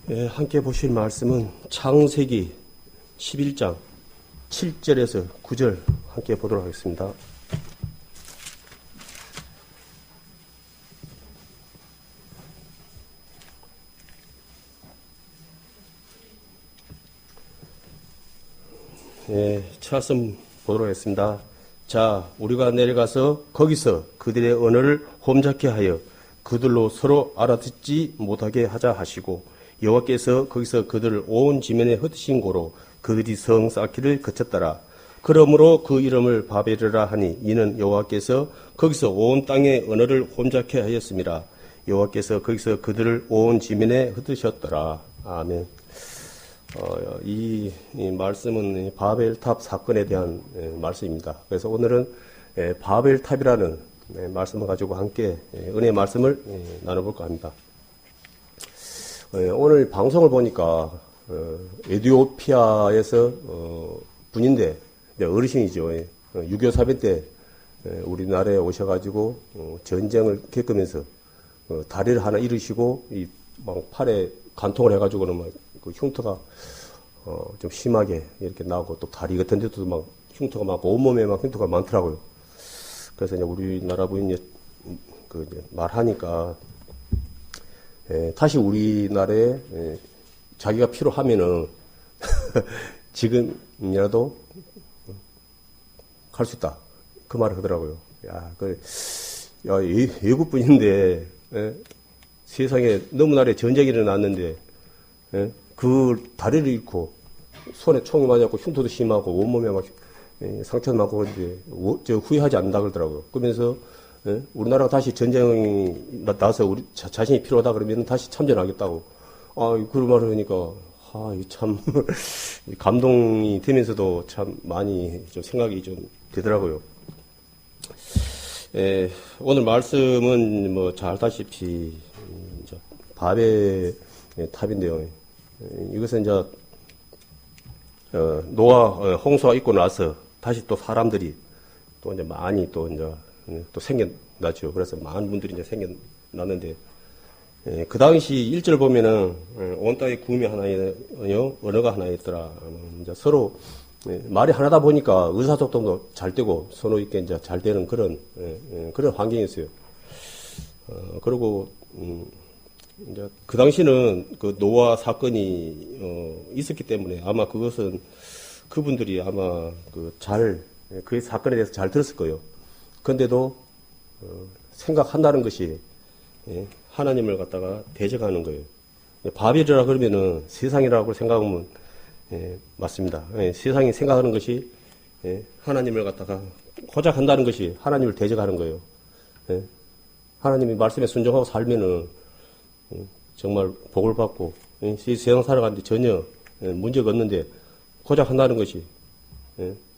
함께 보실 말씀은 창세기 11장 7절에서 9절 함께 보도록 하겠습니다. 차씀 보도록 하겠습니다. 자, 우리가 내려가서 거기서 그들의 언어를 홈잡게 하여 그들로 서로 알아듣지 못하게 하자 하시고, 여호와께서 거기서 그들을 온 지면에 흩으신 고로 그들이 성 쌓기를 거쳤더라. 그러므로 그 이름을 바벨이라 하니 이는 여호와께서 거기서 온 땅의 언어를 홈잡게 하였습니다. 여호와께서 거기서 그들을 온 지면에 흩으셨더라. 아멘. 이 말씀은 바벨탑 사건에 대한 말씀입니다. 그래서 오늘은 바벨탑이라는 말씀을 가지고 함께 은혜의 말씀을 나눠볼까 합니다. 오늘 방송을 보니까 에티오피아에서 분인데 어르신이죠. 6.25 사변 때 우리나라에 오셔가지고 전쟁을 겪으면서 다리를 하나 잃으시고 이 막 팔에 관통을 해가지고는 막 그 흉터가 좀 심하게 이렇게 나오고, 또 다리 같은 데도 막 흉터가 많고 온몸에 막 흉터가 많더라고요. 그래서 이제 우리나라 분이 이제 말하니까 다시 우리나라에 자기가 필요하면은 지금이라도 갈 수 있다, 그 말을 하더라고요. 외국 분인데 세상에 너무나 전쟁이 일어났는데 그 다리를 잃고 손에 총이 맞았고 흉터도 심하고 온몸에 막 상처도 많고 이제 후회하지 않는다 그러더라고요. 그러면서 우리나라가 다시 전쟁이 나서 우리 자신이 필요하다 그러면 다시 참전하겠다고 그런 말을 하니까 참 감동이 되면서도 참 많이 좀 생각이 좀 되더라고요. 오늘 말씀은 뭐 잘 알다시피 바벨 탑인데요. 이것은 이제 노아 홍수가 있고 나서 다시 또 사람들이 또 이제 많이 또 생겨났죠. 그래서 많은 분들이 이제 생겨났는데, 그 당시 1절 보면은 온 땅에 구음이 하나요, 언어가 하나였더라. 이제 서로 말이 하나다 보니까 의사소통도 잘 되고 서로 있게 이제 잘 되는 그런 환경이었어요. 그리고 이제 그 당시는 그 노아 사건이 있었기 때문에 아마 그것은 그분들이 아마 그 사건에 대해서 잘 들었을 거예요. 그런데도 생각한다는 것이 하나님을 갖다가 대적하는 거예요. 바벨이라 그러면은 세상이라고 생각하면 맞습니다. 세상이 생각하는 것이 하나님을 갖다가 고작 한다는 것이 하나님을 대적하는 거예요. 하나님이 말씀에 순종하고 살면은 정말 복을 받고 세상 살아가는데 전혀 문제가 없는데, 고작 한다는 것이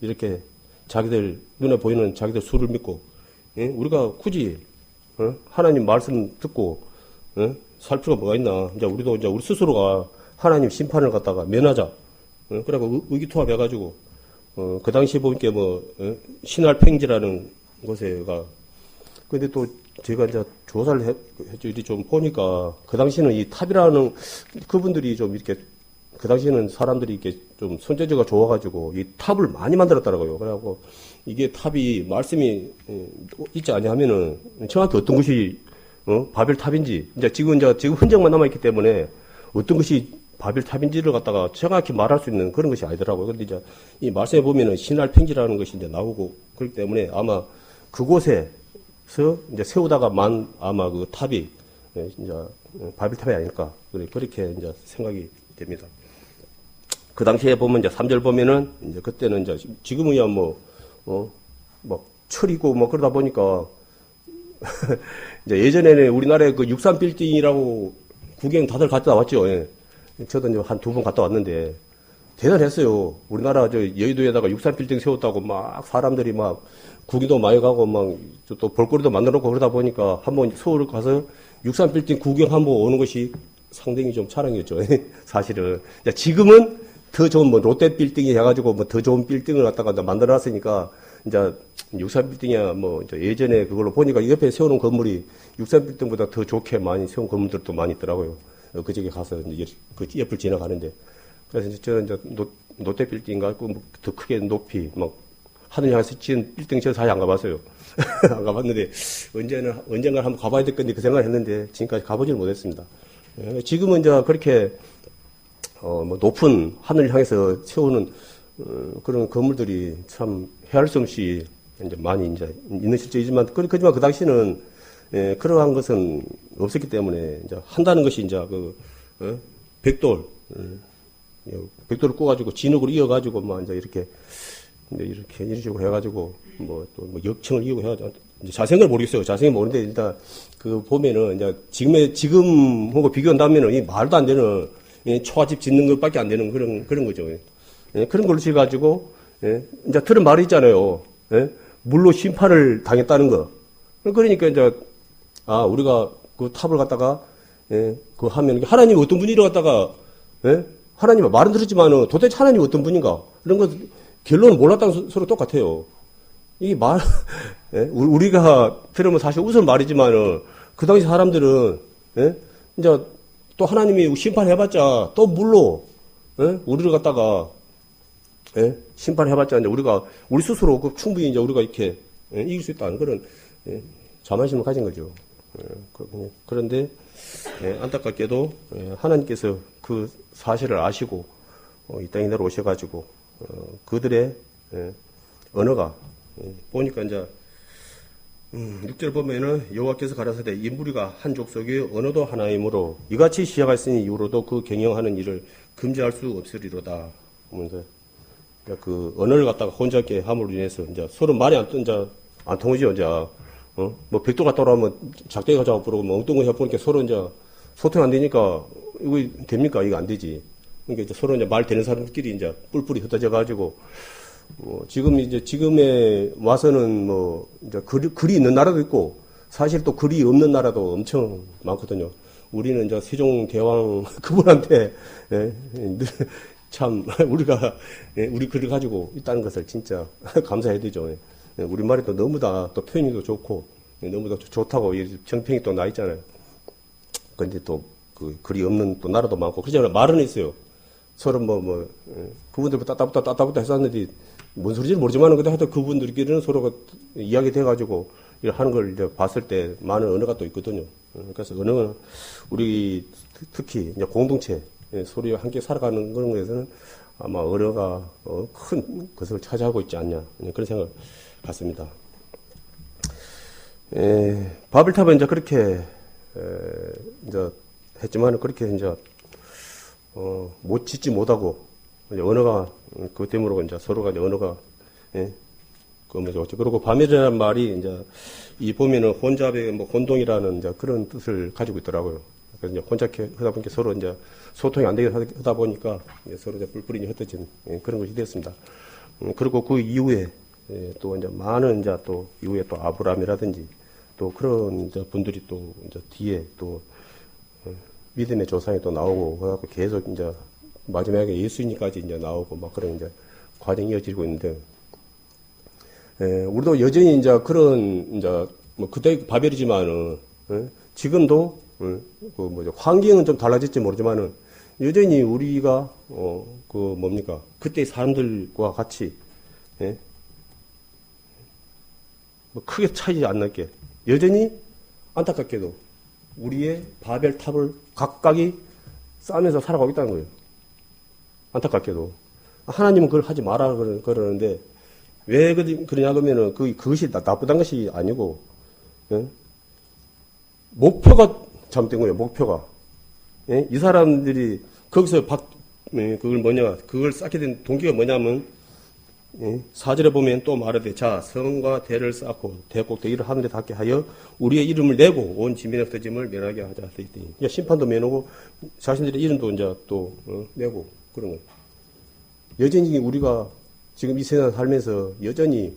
이렇게 자기들 눈에 보이는 자기들 수를 믿고 우리가 굳이 하나님 말씀 듣고 살 필요가 뭐가 있나. 이제 우리도 이제 우리 스스로가 하나님 심판을 갖다가 면하자. 그래고 의기투합해가지고 그 당시 보니까 신할팽지라는 곳에가, 근데 또 제가 이제 조사를 좀 보니까 그 당시는 이 탑이라는 그분들이 좀 이렇게, 그 당시는 사람들이 이렇게 좀 손재주가 좋아가지고 이 탑을 많이 만들었더라고요. 그래갖고 이게 탑이 말씀이 있지 아니하면은 정확히 어떤 것이 바벨 탑인지, 이제 지금 흔적만 남아있기 때문에 어떤 것이 바벨 탑인지를 갖다가 정확히 말할 수 있는 그런 것이 아니더라고요. 근데 이제 이 말씀에 보면은 신할팽지라는 것이 이제 나오고 그렇기 때문에 아마 그곳에서 이제 세우다가 아마 그 탑이 이제 바벨탑이 아닐까, 그렇게 이제 생각이 됩니다. 그 당시에 보면 이제 3절 보면은 이제 그때는 이제 지금이야 막 철이고 뭐 그러다 보니까 이제 예전에는 우리나라에 그 63빌딩이라고 구경 다들 갔다 왔죠. 저도 이제 한 2번 갔다 왔는데 대단했어요. 우리나라 여의도에다가 63빌딩 세웠다고 막 사람들이 막 구경도 많이 가고 막 또 볼거리도 만들어 놓고 그러다 보니까 한번 서울 가서 63빌딩 구경 한번 오는 것이 상당히 좀 자랑이었죠. 사실은. 지금은 더 좋은 롯데 빌딩이 해가지고 더 좋은 빌딩을 갖다가 만들어 놨으니까 이제 63빌딩이야 이제 예전에 그걸로 보니까 옆에 세우는 건물이 63빌딩보다 더 좋게 많이 세운 건물들도 많이 있더라고요. 그저께 가서 이제 그 옆을 지나가는데, 그래서 이제 저는 이제 롯데 빌딩가 더 크게 높이 막 하늘 향해서 지은 빌딩 저 사실 안 가봤어요. 안 가봤는데 언젠가 한번 가봐야 될 건데 그 생각을 했는데 지금까지 가보지를 못했습니다. 지금은 이제 그렇게 뭐 높은 하늘을 향해서 세우는 그런 건물들이 참 헤아릴 수 없이 이제 많이 이제 있는 실정이지만 그렇지만 그 당시는 그러한 것은 없었기 때문에 이제 한다는 것이 이제 벽돌을 꼬가지고 진흙으로 이어가지고 막 이제 이렇게 이런 식으로 해가지고 뭐 또 뭐 역청을 이어고 해가지고 자세한 걸 모르겠어요. 자세히 모르는데 일단 그 보면은 이제 지금하고 비교한다면은 이 말도 안 되는 초가집 짓는 것밖에 안 되는 그런 거죠. 그런 걸로 지어가지고 이제 들은 말이 있잖아요. 물로 심판을 당했다는 거. 그러니까 이제 우리가 그 탑을 갖다가 그 하면 하나님이 어떤 분이라 갖다가 하나님은 말은 들었지만은 도대체 하나님이 어떤 분인가 이런 거 결론은 몰랐다는 서로 똑같아요. 이 말 우리가 들으면 사실 웃을 말이지만은 그 당시 사람들은 이제 또 하나님이 심판해봤자 또 물로 우리를 갖다가 심판해봤자 이제 우리 스스로 충분히 이제 우리가 이렇게 이길 수 있다는 그런 자만심을 가진 거죠. 그런데 안타깝게도 하나님께서 그 사실을 아시고 이 땅에 내려오셔가지고 그들의 언어가 보니까 이제 6절 보면은 여호와께서 가라사대 이 무리가 한 족속의 언어도 하나이므로 이같이 시작했으니 이후로도 그 경영하는 일을 금지할 수 없으리로다. 하면서 그 언어를 갖다가 혼잡게 함으로 인해서 이제 서로 말이 안 통하죠. 이제 뭐 벽돌 갖다 오라면 작대기 가자고 부르고 뭐 엉뚱한 거 해보니까 서로 이제 소통 안 되니까 이거 됩니까? 이거 안 되지. 그러니까 이제 서로 이제 말 되는 사람들끼리 이제 뿔뿔이 흩어져 가지고 지금에 와서는 뭐 이제 글이 있는 나라도 있고 사실 또 글이 없는 나라도 엄청 많거든요. 우리는 이제 세종대왕 그분한테 참 우리가 우리 글을 가지고 있다는 것을 진짜 감사해야 되죠. 우리말이 또 너무 다 또 표현이 좋고 너무 더 좋다고 정평이 또 나 있잖아요. 그런데 또 그 글이 없는 또 나라도 많고 그렇잖아요. 말은 있어요. 서로 그분들 따따붙다 했었는데 뭔 소리인지 모르지만 근데 하여튼 그분들끼리는 서로가 이야기 돼가지고 하는 걸 이제 봤을 때 많은 언어가 또 있거든요. 그래서 언어는 우리 특히 이제 공동체 소리와 함께 살아가는 그런 거에서는 아마 언어가 큰 것을 차지하고 있지 않냐 그런 생각 같습니다. 바벨탑은 이제 그렇게 이제 했지만 그렇게 이제 못 짓지 못하고 이제 언어가 그것 때문에 이제 서로가 이제 언어가 그리고 바벨이라는 말이 이제 이 보면은 혼잡의 혼동이라는 이제 그런 뜻을 가지고 있더라고요. 그래서 이제 혼잡해 하다 보니까 서로 이제 소통이 안 되게 하다 보니까 서로 이제 뿔뿔이 흩어진 그런 것이 됐습니다. 그리고 그 이후에 또 이제 많은 이제 또 이후에 또 아브라함이라든지 또 그런 이제 분들이 또 이제 뒤에 또 믿음의 조상이 또 나오고 그래갖고 계속 이제 마지막에 예수님까지 이제 나오고 막 그런 이제 과정이 이어지고 있는데 우리도 여전히 이제 그런 이제 그때 바벨이지만은 지금도 환경은 좀 달라질지 모르지만은 여전히 우리가 그때 사람들과 같이 크게 차이지 않게 여전히 안타깝게도 우리의 바벨탑을 각각이 쌓으면서 살아가고 있다는 거예요. 안타깝게도 하나님은 그걸 하지 마라 그러는데 왜 그러냐 그러면은 그것이 나쁘다는 것이 아니고 목표가 잘못된 거예요. 목표가 이 사람들이 거기서 그걸 쌓게 된 동기가 뭐냐면 4절에 보면 또 말하되 자 성과 대를 쌓고 대곡대 이를 하늘에 닿게 하여 우리의 이름을 내고 온 지면에 흩어짐을 면하게 하자 했더니 심판도 면하고 자신들의 이름도 이제 또 내고 그런 거예요. 여전히 우리가 지금 이 세상 살면서 여전히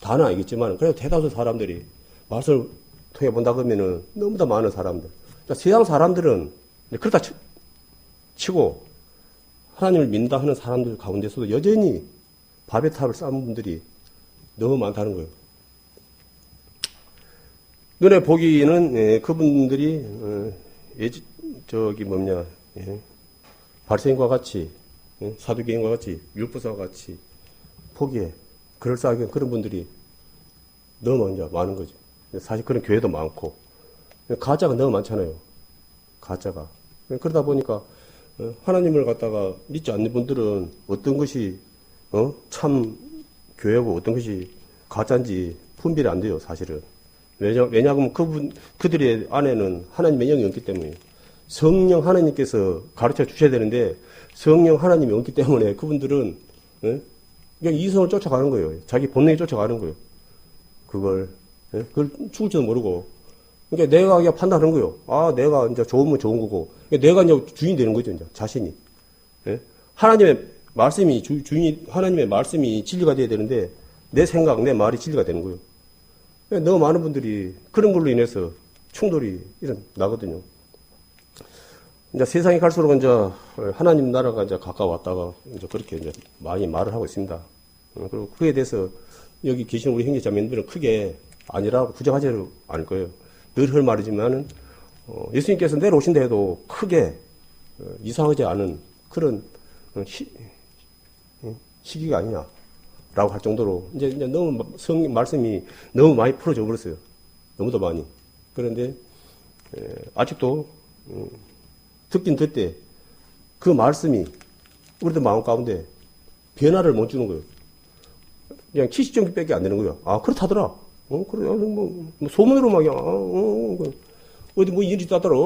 다는 아니겠지만 그래도 대다수 사람들이 말씀을 통해 본다 그러면은 너무 더 많은 사람들. 그러니까 세상 사람들은 그렇다 치고 하나님을 믿는다 하는 사람들 가운데서도 여전히 바벨탑을 쌓은 분들이 너무 많다는 거예요. 눈에 보기는 그분들이 저기 뭐냐, 예? 바리새인과 같이, 예? 사두개인과 같이, 율법사와 같이 포기해. 그럴싸하게 그런 분들이 너무 많은 거죠. 사실 그런 교회도 많고, 가짜가 너무 많잖아요. 가짜가. 그러다 보니까 하나님을 갖다가 믿지 않는 분들은 어떤 것이 참 교회고 어떤 것이 가짜인지 분별이 안 돼요, 사실은. 왜냐하면 그들의 안에는 하나님의 영이 없기 때문에 성령 하나님께서 가르쳐 주셔야 되는데 성령 하나님이 없기 때문에 그분들은 그냥 이성을 쫓아가는 거예요. 자기 본능이 쫓아가는 거예요. 그걸 죽을지도 모르고. 그러니까 내가 그냥 판단하는 거예요. 아, 내가 이제 좋으면 좋은 거고. 그러니까 내가 이제 주인이 되는 거죠, 이제 자신이. 하나님의 말씀이 하나님의 말씀이 진리가 돼야 되는데 내 생각, 내 말이 진리가 되는 거예요. 너무 많은 분들이 그런 걸로 인해서 충돌이 나거든요. 이제 세상이 갈수록 이제 하나님 나라가 이제 가까웠다가 이제 그렇게 이제 많이 말을 하고 있습니다. 그리고 그에 대해서 여기 계신 우리 형제 자매님들은 크게 아니라고 부정하지 않을 거예요. 늘 말이지만은 예수님께서 내려오신다 해도 크게 이상하지 않은 그런 시기가 아니냐라고 할 정도로 이제 너무 성경 말씀이 너무 많이 풀어져 버렸어요. 너무도 많이. 그런데 아직도 듣긴 듣되 그 말씀이 우리들 마음 가운데 변화를 못 주는 거예요. 그냥 키시정기밖에 안 되는 거예요. 아, 그렇다더라. 그래, 뭐 소문으로 막, 어디 뭐 일이 있다더라.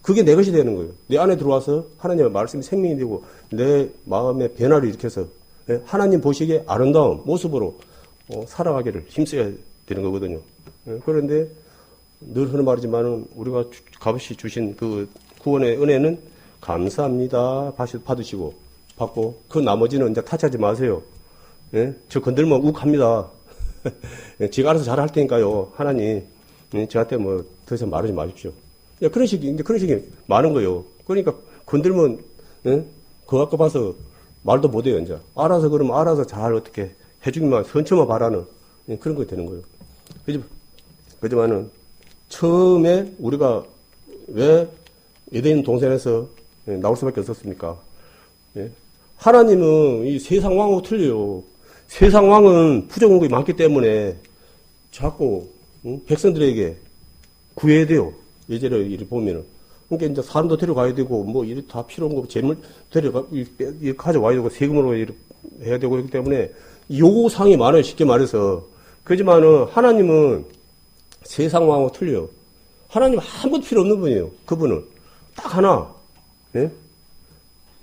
그게 내 것이 되는 거예요. 내 안에 들어와서 하나님의 말씀이 생명이 되고 내 마음의 변화를 일으켜서 하나님 보시기에 아름다운 모습으로 살아가기를 힘써야 되는 거거든요. 그런데 늘 하는 말이지만은 우리가 값없이 주신 그 구원의 은혜는 감사합니다. 받으시고 받고 그 나머지는 이제 타치하지 마세요. 저 건들면 욱합니다. 제가 알아서 잘 할 테니까요. 하나님 저한테 뭐 더 이상 말하지 마십시오. 그런 식이 많은 거예요. 그러니까 건들면 그거 갖고 봐서 말도 못해요. 이제 알아서 그러면 알아서 잘 어떻게 해주기만 선처만 바라는 그런 거 되는 거예요. 그지만은 처음에 우리가 왜 에덴 동산에서 나올 수밖에 없었습니까? 하나님은 이 세상 왕하고 틀려요. 세상 왕은 부정한 게 많기 때문에 자꾸 백성들에게 구해야 돼요. 예전에 이렇게 보면은. 그러니까 이제 사람도 데려가야 되고 뭐 이렇게 다 필요한 거 재물 가져와야 되고 세금으로 이렇게 해야 되고 그렇기 때문에 요구사항이 많아요. 쉽게 말해서. 그렇지만은 하나님은 세상 왕하고 틀려요. 하나님 아무것도 필요 없는 분이에요. 그분은 딱 하나.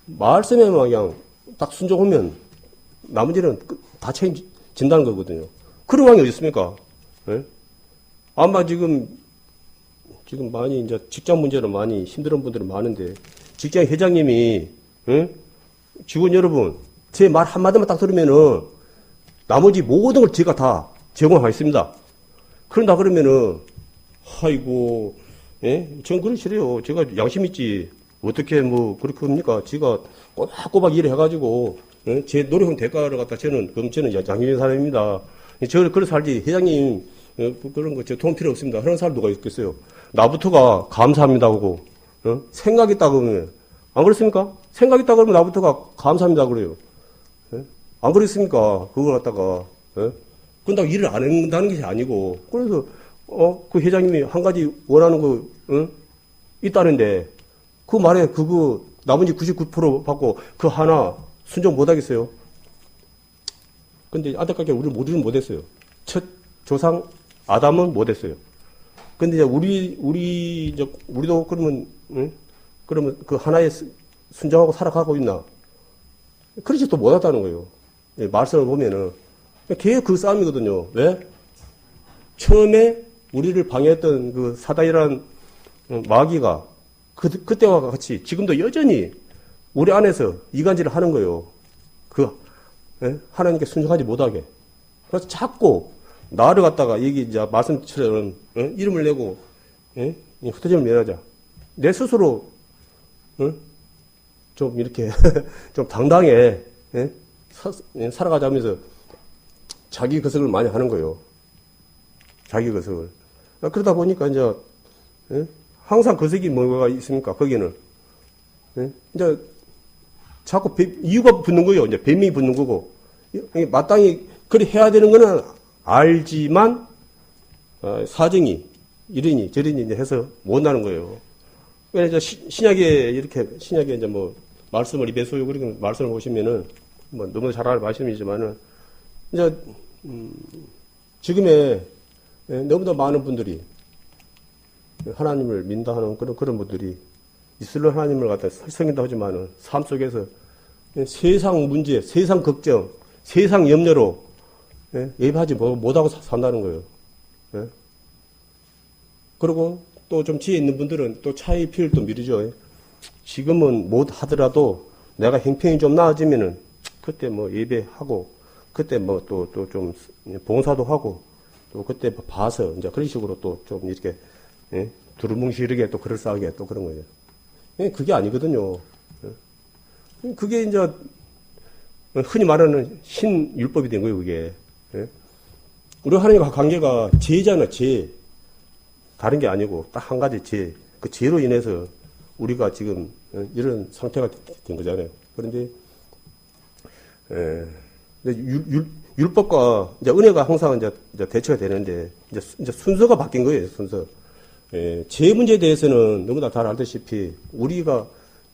말씀에만 그냥 딱 순종하면 나머지는 다 책임진다는 거거든요. 그런 왕이 어디 있습니까? 아마 지금 많이 이제 직장 문제로 많이 힘든 분들은 많은데 직장 회장님이 직원 여러분 제 말 한마디만 딱 들으면은 나머지 모든 걸 제가 다 제공하겠습니다. 그런다 그러면은 아이고 전 그러기 싫어요. 제가 양심 있지. 어떻게 뭐 그렇게 합니까? 제가 꼬박꼬박 일을 해가지고 제 노력한 대가를 갖다 저는 양심있는 사람입니다. 저를 그래서 살지 회장님 그런 거 저 돈 필요 없습니다. 그런 사람 누가 있겠어요? 나부터가 감사합니다 하고 생각 있다고 그러면 안 그렇습니까? 생각 있다고 그러면 나부터가 감사합니다 그래요. 안 그랬습니까? 그걸 갖다가 그런다고 일을 안 한다는 것이 아니고 그래서 그 회장님이 한 가지 원하는 거 있다는데 그 말에 그거 나머지 99% 받고 그 하나 순종 못 하겠어요? 근데 안타깝게 우리는 못했어요. 첫 조상 아담은 못했어요. 근데 이제 우리도 그러면 그 하나에 순종하고 살아가고 있나? 그렇지 또 못했다는 거예요. 말씀을 보면은 계속 그 싸움이거든요. 왜? 처음에 우리를 방해했던 그 사단이라는 마귀가 그때와 같이 지금도 여전히 우리 안에서 이간질을 하는 거예요. 하나님께 순종하지 못하게. 그래서 자꾸 나를 갖다가 여기 이제 말씀처럼 이름을 내고 흩어짐을 면하자. 내 스스로 좀 이렇게 좀 당당해 살아가자면서 자기 거석을 많이 하는 거예요. 자기 거석을. 그러다 보니까 이제 항상 거색이 뭐가 있습니까? 거기는. 예? 이제 자꾸 이유가 붙는 거예요. 이제 변명이 붙는 거고. 마땅히 그리 해야 되는 거는 알지만, 사정이, 이러니 저러니 이제 해서 못하는 거예요. 그래서 이제 신약에 이제 뭐, 말씀을 입에 소유 그리고 말씀을 보시면은, 뭐, 너무 잘 아는 말씀이지만은, 이제, 지금의 너무나 많은 분들이 하나님을 믿는다 하는 그런 분들이 이슬람 하나님을 갖다 설성인다 하지만은 삶 속에서 세상 문제, 세상 걱정, 세상 염려로 예배하지 못하고 산다는 거예요. 예? 그리고 또 좀 지혜 있는 분들은 또 차의 피를 또 미루죠. 지금은 못 하더라도 내가 형편이 좀 나아지면은 그때 뭐 예배하고 그때 뭐 또 좀 봉사도 하고 또 그때 봐서 이제 그런 식으로 또 좀 이렇게 두루뭉실하게 또 그럴싸하게 또 그런 거예요. 그게 아니거든요. 그게 이제 흔히 말하는 신율법이 된 거예요, 그게. 우리 하나님과 관계가 죄잖아, 죄. 다른 게 아니고 딱 한 가지 죄. 그 죄로 인해서 우리가 지금 이런 상태가 된 거잖아요. 그런데 율법과 이제 은혜가 항상 이제 대처가 되는데 이제 순서가 바뀐 거예요, 순서. 죄 문제에 대해서는 너무나 잘 알다시피 우리가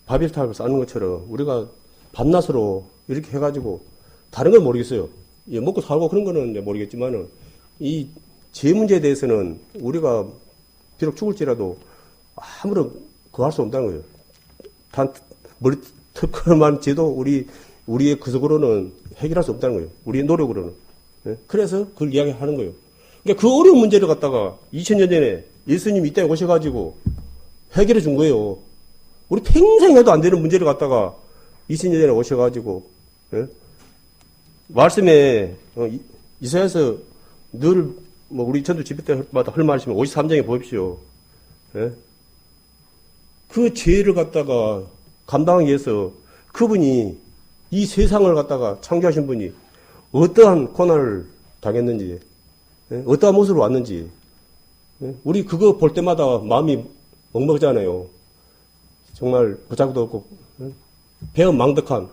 바벨탑을 쌓는 것처럼 우리가 밤낮으로 이렇게 해가지고 다른 건 모르겠어요. 먹고 살고 그런 거는 모르겠지만은 이 죄 문제에 대해서는 우리가 비록 죽을지라도 아무런 그거 할 수 없다는 거예요. 단 머리 털컬만 죄도 우리의 그 속으로는 해결할 수 없다는 거예요. 우리의 노력으로는. 그래서 그걸 이야기하는 거예요. 그러니까 그 어려운 문제를 갖다가 2000년 전에 예수님이 이 땅에 오셔가지고 해결해 준 거예요. 우리 평생 해도 안 되는 문제를 갖다가 2000년 전에 오셔가지고, 말씀에, 이사야서 늘, 우리 전도 집회 때마다 할 말씀이 53장에 보십시오. 그 죄를 갖다가 감당하기 위해서 그분이 이 세상을 갖다가 창조하신 분이 어떠한 고난을 당했는지, 어떠한 모습으로 왔는지, 우리 그거 볼 때마다 마음이 먹먹잖아요. 정말 부작도 없고, 배은망덕한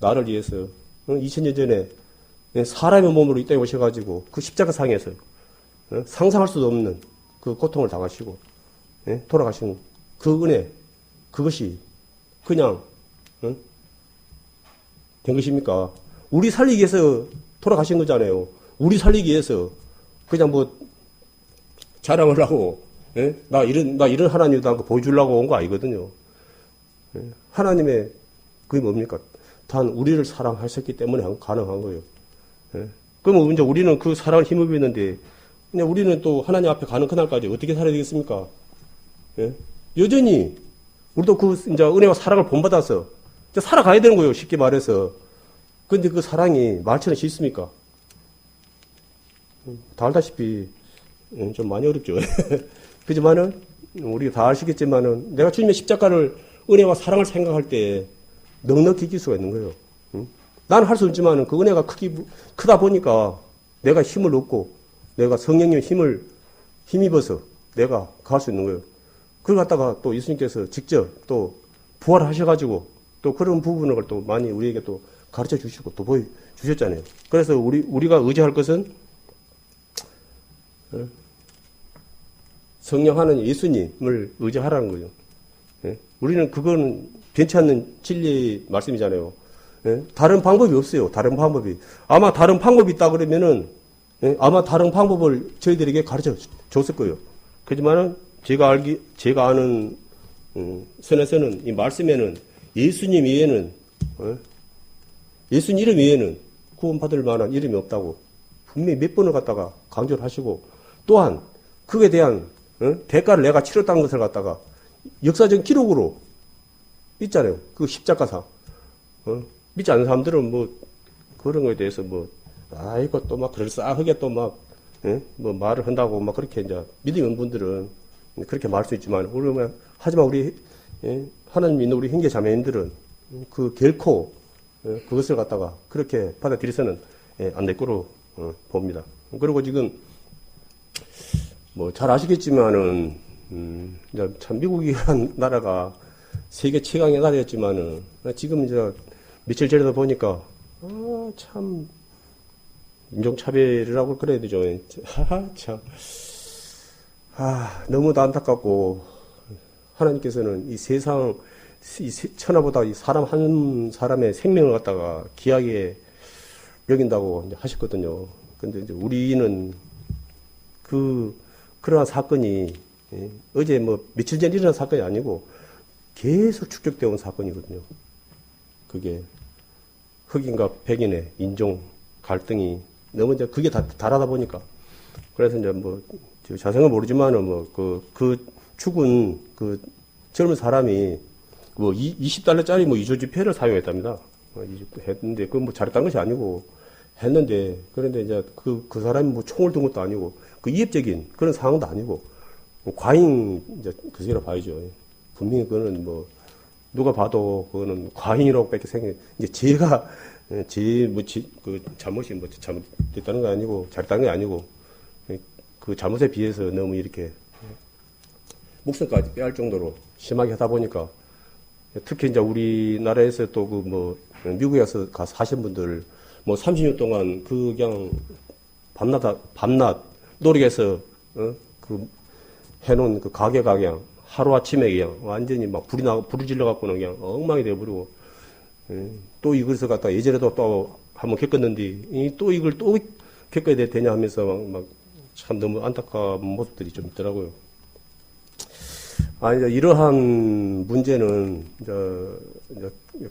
나를 위해서 2000년 전에 사람의 몸으로 이 땅에 오셔가지고 그 십자가 상에서 상상할 수도 없는 그 고통을 당하시고 돌아가신 그 은혜, 그것이 그냥 된 것입니까? 우리 살리기 위해서 돌아가신 거잖아요. 우리 살리기 위해서 그냥 뭐 자랑을 하고 나 이런 하나님이다 하고 보여주려고 온 거 아니거든요. 하나님의 그게 뭡니까? 단 우리를 사랑하셨기 때문에 가능한 거예요. 그러면 이제 우리는 그 사랑을 힘입었는데 그냥 우리는 또 하나님 앞에 가는 그날까지 어떻게 살아야 되겠습니까? 여전히 우리도 그 이제 은혜와 사랑을 본받아서 이제 살아가야 되는 거예요. 쉽게 말해서. 근데 그 사랑이 말처럼 쉽습니까? 다 알다시피 좀 많이 어렵죠. 그지만은 우리가 다 아시겠지만은 내가 주님의 십자가를 은혜와 사랑을 생각할 때 넉넉히 이길 수가 있는 거예요. 나는 할 수 없지만은 그 은혜가 크다 보니까 내가 힘을 얻고 내가 성령님의 힘입어서 내가 갈 수 있는 거예요. 그걸 갖다가 또 예수님께서 직접 또 부활하셔가지고 또 그런 부분을 또 많이 우리에게 또 가르쳐 주시고 또 보여주셨잖아요. 그래서 우리가 의지할 것은 성령하는 예수님을 의지하라는 거예요. 우리는 그건 변치 않는 진리의 말씀이잖아요. 다른 방법이 없어요. 다른 방법이. 아마 다른 방법이 있다 그러면은 아마 다른 방법을 저희들에게 가르쳐 줬을 거예요. 그렇지만은 제가 아는 선에서는 이 말씀에는 예수님 외에는 예수님 이름 외에는 구원받을 만한 이름이 없다고 분명히 몇 번을 갖다가 강조를 하시고 또한 그에 대한 대가를 내가 치렀다는 것을 갖다가 역사적 기록으로 있잖아요. 그 십자가상. 믿지 않는 사람들은 뭐 그런 거에 대해서 이거 또 막 그럴싸하게 또 막 뭐 말을 한다고 막 그렇게 이제 믿음이 없는 분들은 그렇게 말할 수 있지만 하지만 우리 하나님 믿는 우리 형제 자매님들은 그 결코 그것을 갖다가 그렇게 받아들여서는 안 될 거로 봅니다. 그리고 지금 잘 아시겠지만은 이제 참 미국이란 나라가 세계 최강의 나라였지만은 지금 이제 며칠 전에도 보니까 참 인종차별이라고 그래야 되죠. 참 너무도 안타깝고 하나님께서는 이 세상 천하보다 이 사람 한 사람의 생명을 갖다가 귀하게 여긴다고 하셨거든요. 근데 이제 우리는 그러한 사건이 어제 뭐 며칠 전 일어난 사건이 아니고 계속 축적되어 온 사건이거든요. 그게 흑인과 백인의 인종 갈등이 너무 이제 그게 다 달하다 보니까 그래서 이제 뭐 자세는 모르지만은 뭐 그 죽은 그 젊은 사람이 뭐 20달러짜리 뭐 이조 지폐를 사용했답니다. 했는데 그건 뭐 잘했다는 것이 아니고 했는데 그런데 이제 그 사람이 뭐 총을 든 것도 아니고 그 이협적인 그런 상황도 아니고 과잉 이제 그새로 봐야죠. 분명히 그거는 뭐 누가 봐도 그거는 과잉이라고밖에 생각. 이제 제가 그 잘못이 뭐 잘못됐다는 거 아니고 잘했다는 게 아니고 그 잘못에 비해서 너무 이렇게 목숨까지 빼앗을 정도로 심하게 하다 보니까 특히 이제 우리나라에서 또 그 뭐 미국에 가서 사신 분들 뭐 30년 동안 그 그냥 밤낮 노력해서 그 해놓은 그 가게가 그냥 하루아침에 그냥 완전히 막 불이 질러갖고는 그냥 엉망이 돼버리고 또 이것을 갖다가 예전에도 또 한번 겪었는데 또 이걸 또 겪어야 되냐 하면서 막 참 너무 안타까운 모습들이 좀 있더라고요. 이제 이러한 문제는 이제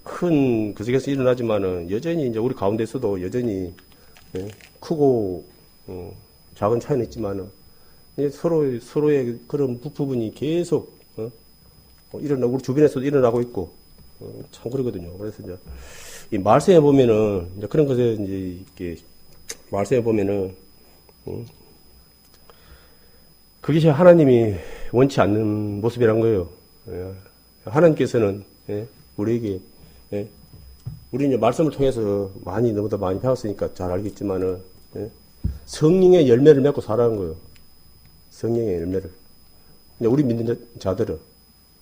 큰 그 속에서 일어나지만은 여전히 이제 우리 가운데서도 여전히 크고 작은 차이는 있지만은 서로의 그런 부분이 계속 일어나고 우리 주변에서도 일어나고 있고 참 그러거든요. 그래서 이제 이 말씀에 보면은 이제 그런 것에 이제 이렇게 말씀에 보면은 그것이 하나님이 원치 않는 모습이란 거예요. 하나님께서는 우리에게 우리 이제 말씀을 통해서 너무나 많이 배웠으니까 잘 알겠지만은 성령의 열매를 맺고 살아가는 거예요. 성령의 열매를. 우리 믿는 자들은.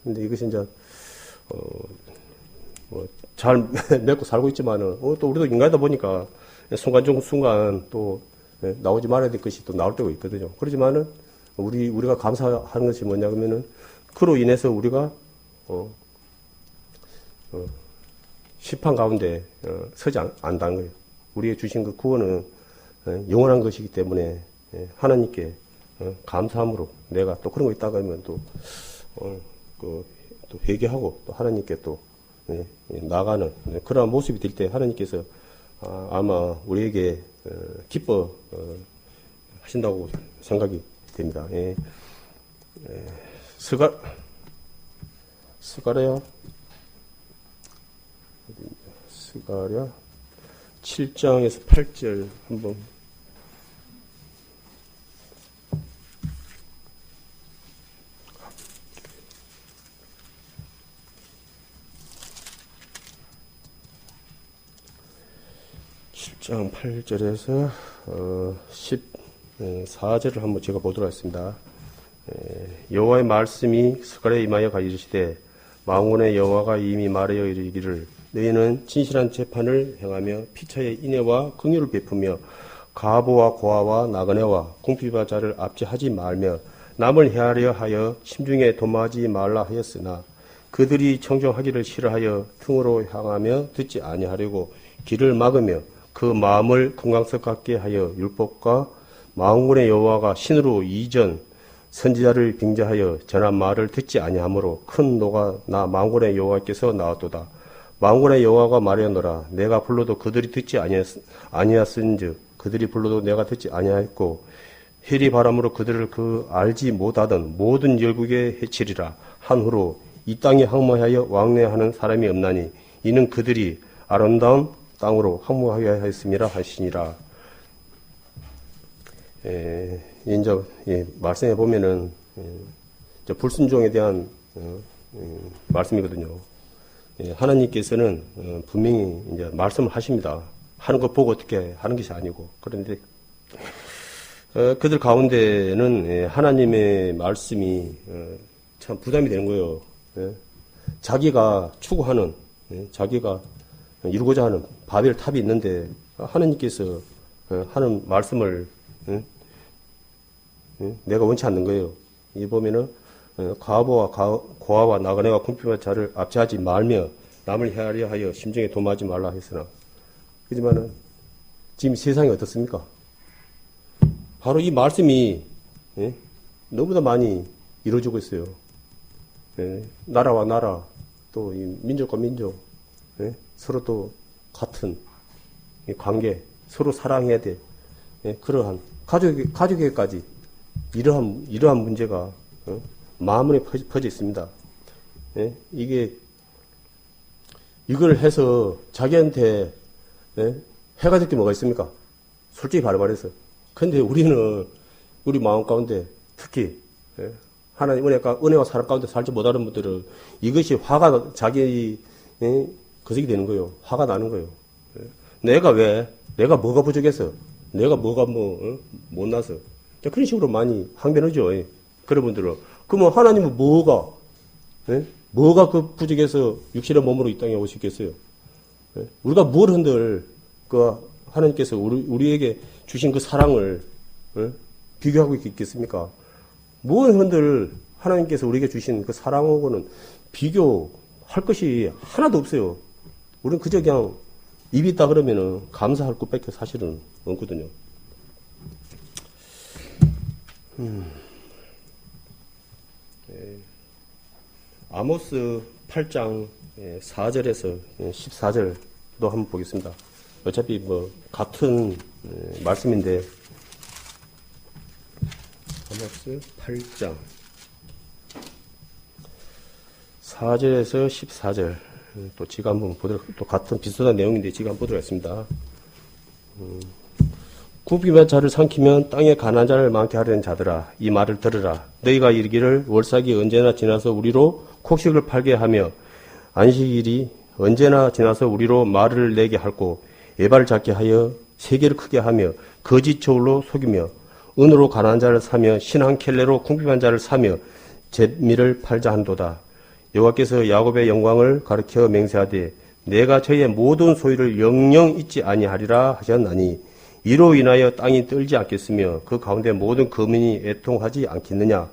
근데 이것이 이제 잘 맺고 살고 있지만은 또 우리도 인간이다 보니까 순간 또 나오지 말아야 될 것이 또 나올 때가 있거든요. 그렇지만은 우리가 감사하는 것이 뭐냐 그러면은 그로 인해서 우리가 심판 가운데 서지 않는다는 거예요. 우리의 주신 그 구원은 영원한 것이기 때문에 하나님께 감사함으로 내가 또 그런 거 있다가 하면 또 회개하고 또 하나님께 또 나가는 그러한 모습이 될 때 하나님께서 아마 우리에게 기뻐 하신다고 생각이 됩니다. 스가랴 7장에서 8절 한번 장 8절에서 14절을 한번 제가 보도록 하겠습니다. 여호와의 말씀이 스가랴에 임하여 가이르시되 만군의 여호와가 이미 말하여 이르기를 너희는 진실한 재판을 행하며 피차의 인애와 긍휼을 베푸며 가보와 고아와 나그네와 궁핍한 자를 압제하지 말며 남을 해하려 하여 심중에 도마지 말라 하였으나 그들이 청정하기를 싫어하여 퉁으로 향하며 듣지 아니하려고 길을 막으며 그 마음을 금강석 같게 하여 율법과 만군의 여호와가 신으로 이전 선지자를 빙자하여 전한 말을 듣지 아니하므로 큰 노가 나 만군의 여호와께서 나왔도다. 만군의 여호와가 말하노라. 내가 불러도 그들이 듣지 아니하였은즉 그들이 불러도 내가 듣지 아니하였고 해리 바람으로 그들을 알지 못하던 모든 열국에 해치리라. 한 후로 이 땅에 항모하여 왕래하는 사람이 없나니 이는 그들이 아름다운 땅으로 항모하여 하였음이라 하시니라. 이제 말씀해 보면은 불순종에 대한 말씀이거든요. 하나님께서는 분명히 이제 말씀을 하십니다. 하는 것 보고 어떻게 하는 것이 아니고 그런데 그들 가운데는 하나님의 말씀이 참 부담이 되는 거예요. 자기가 추구하는, 자기가 이루고자 하는 바벨 탑이 있는데 하나님께서 하는 말씀을 내가 원치 않는 거예요. 이 보면은 고아와 나그네와 궁핍한 자를 압제하지 말며 남을 헤아려 하여 심정에 도마하지 말라 했으나, 그지만은 지금 세상이 어떻습니까? 바로 이 말씀이 너무나 많이 이루어지고 있어요. 나라와 나라, 또 이 민족과 민족, 서로 또 같은 관계, 서로 사랑해야 돼. 그러한 가족에게까지 이러한 문제가 마음에 퍼져 있습니다. 이걸 해서 자기한테 해가 될 게 뭐가 있습니까? 솔직히 말해서. 근데 우리는 우리 마음 가운데 특히 하나님 은혜와 사랑 가운데 살지 못하는 분들은 이것이 화가 자기 거색이 되는 거예요. 화가 나는 거예요. 내가 뭐가 부족해서, 내가 뭐가 못나서 그런 식으로 많이 항변하죠. 그런 분들은. 그러면 하나님은 뭐가 그 부족해서 육신의 몸으로 이 땅에 오시겠어요? 우리가 뭘 흔들 하나님께서 우리에게 주신 그 사랑을 비교하고 있겠습니까? 뭘 흔들 하나님께서 우리에게 주신 그 사랑하고는 비교할 것이 하나도 없어요. 우리는 그저 그냥 입이 있다 그러면은 감사할 것밖에 사실은 없거든요. 아모스 8장 4절에서 14절도 한번 보겠습니다. 어차피 같은 말씀인데, 아모스 8장 4절에서 14절 또 지금 한번 또 같은 비슷한 내용인데 지금 한번 보도록 하겠습니다. 굽기만 자를 삼키면 땅에 가난한 자를 많게 하려는 자들아, 이 말을 들으라. 너희가 이르기를 월삭이 언제나 지나서 우리로 곡식을 팔게 하며 안식일이 언제나 지나서 우리로 말을 내게 할고 예발을 잡게 하여 세계를 크게 하며 거짓 저울로 속이며 은으로 가난한 자를 사며 신한 켈레로 궁핍한 자를 사며 잿미를 팔자 한도다. 여호와께서 야곱의 영광을 가리켜 맹세하되 내가 저의 모든 소유를 영영 잊지 아니하리라 하셨나니 이로 인하여 땅이 떨지 않겠으며 그 가운데 모든 거민이 애통하지 않겠느냐.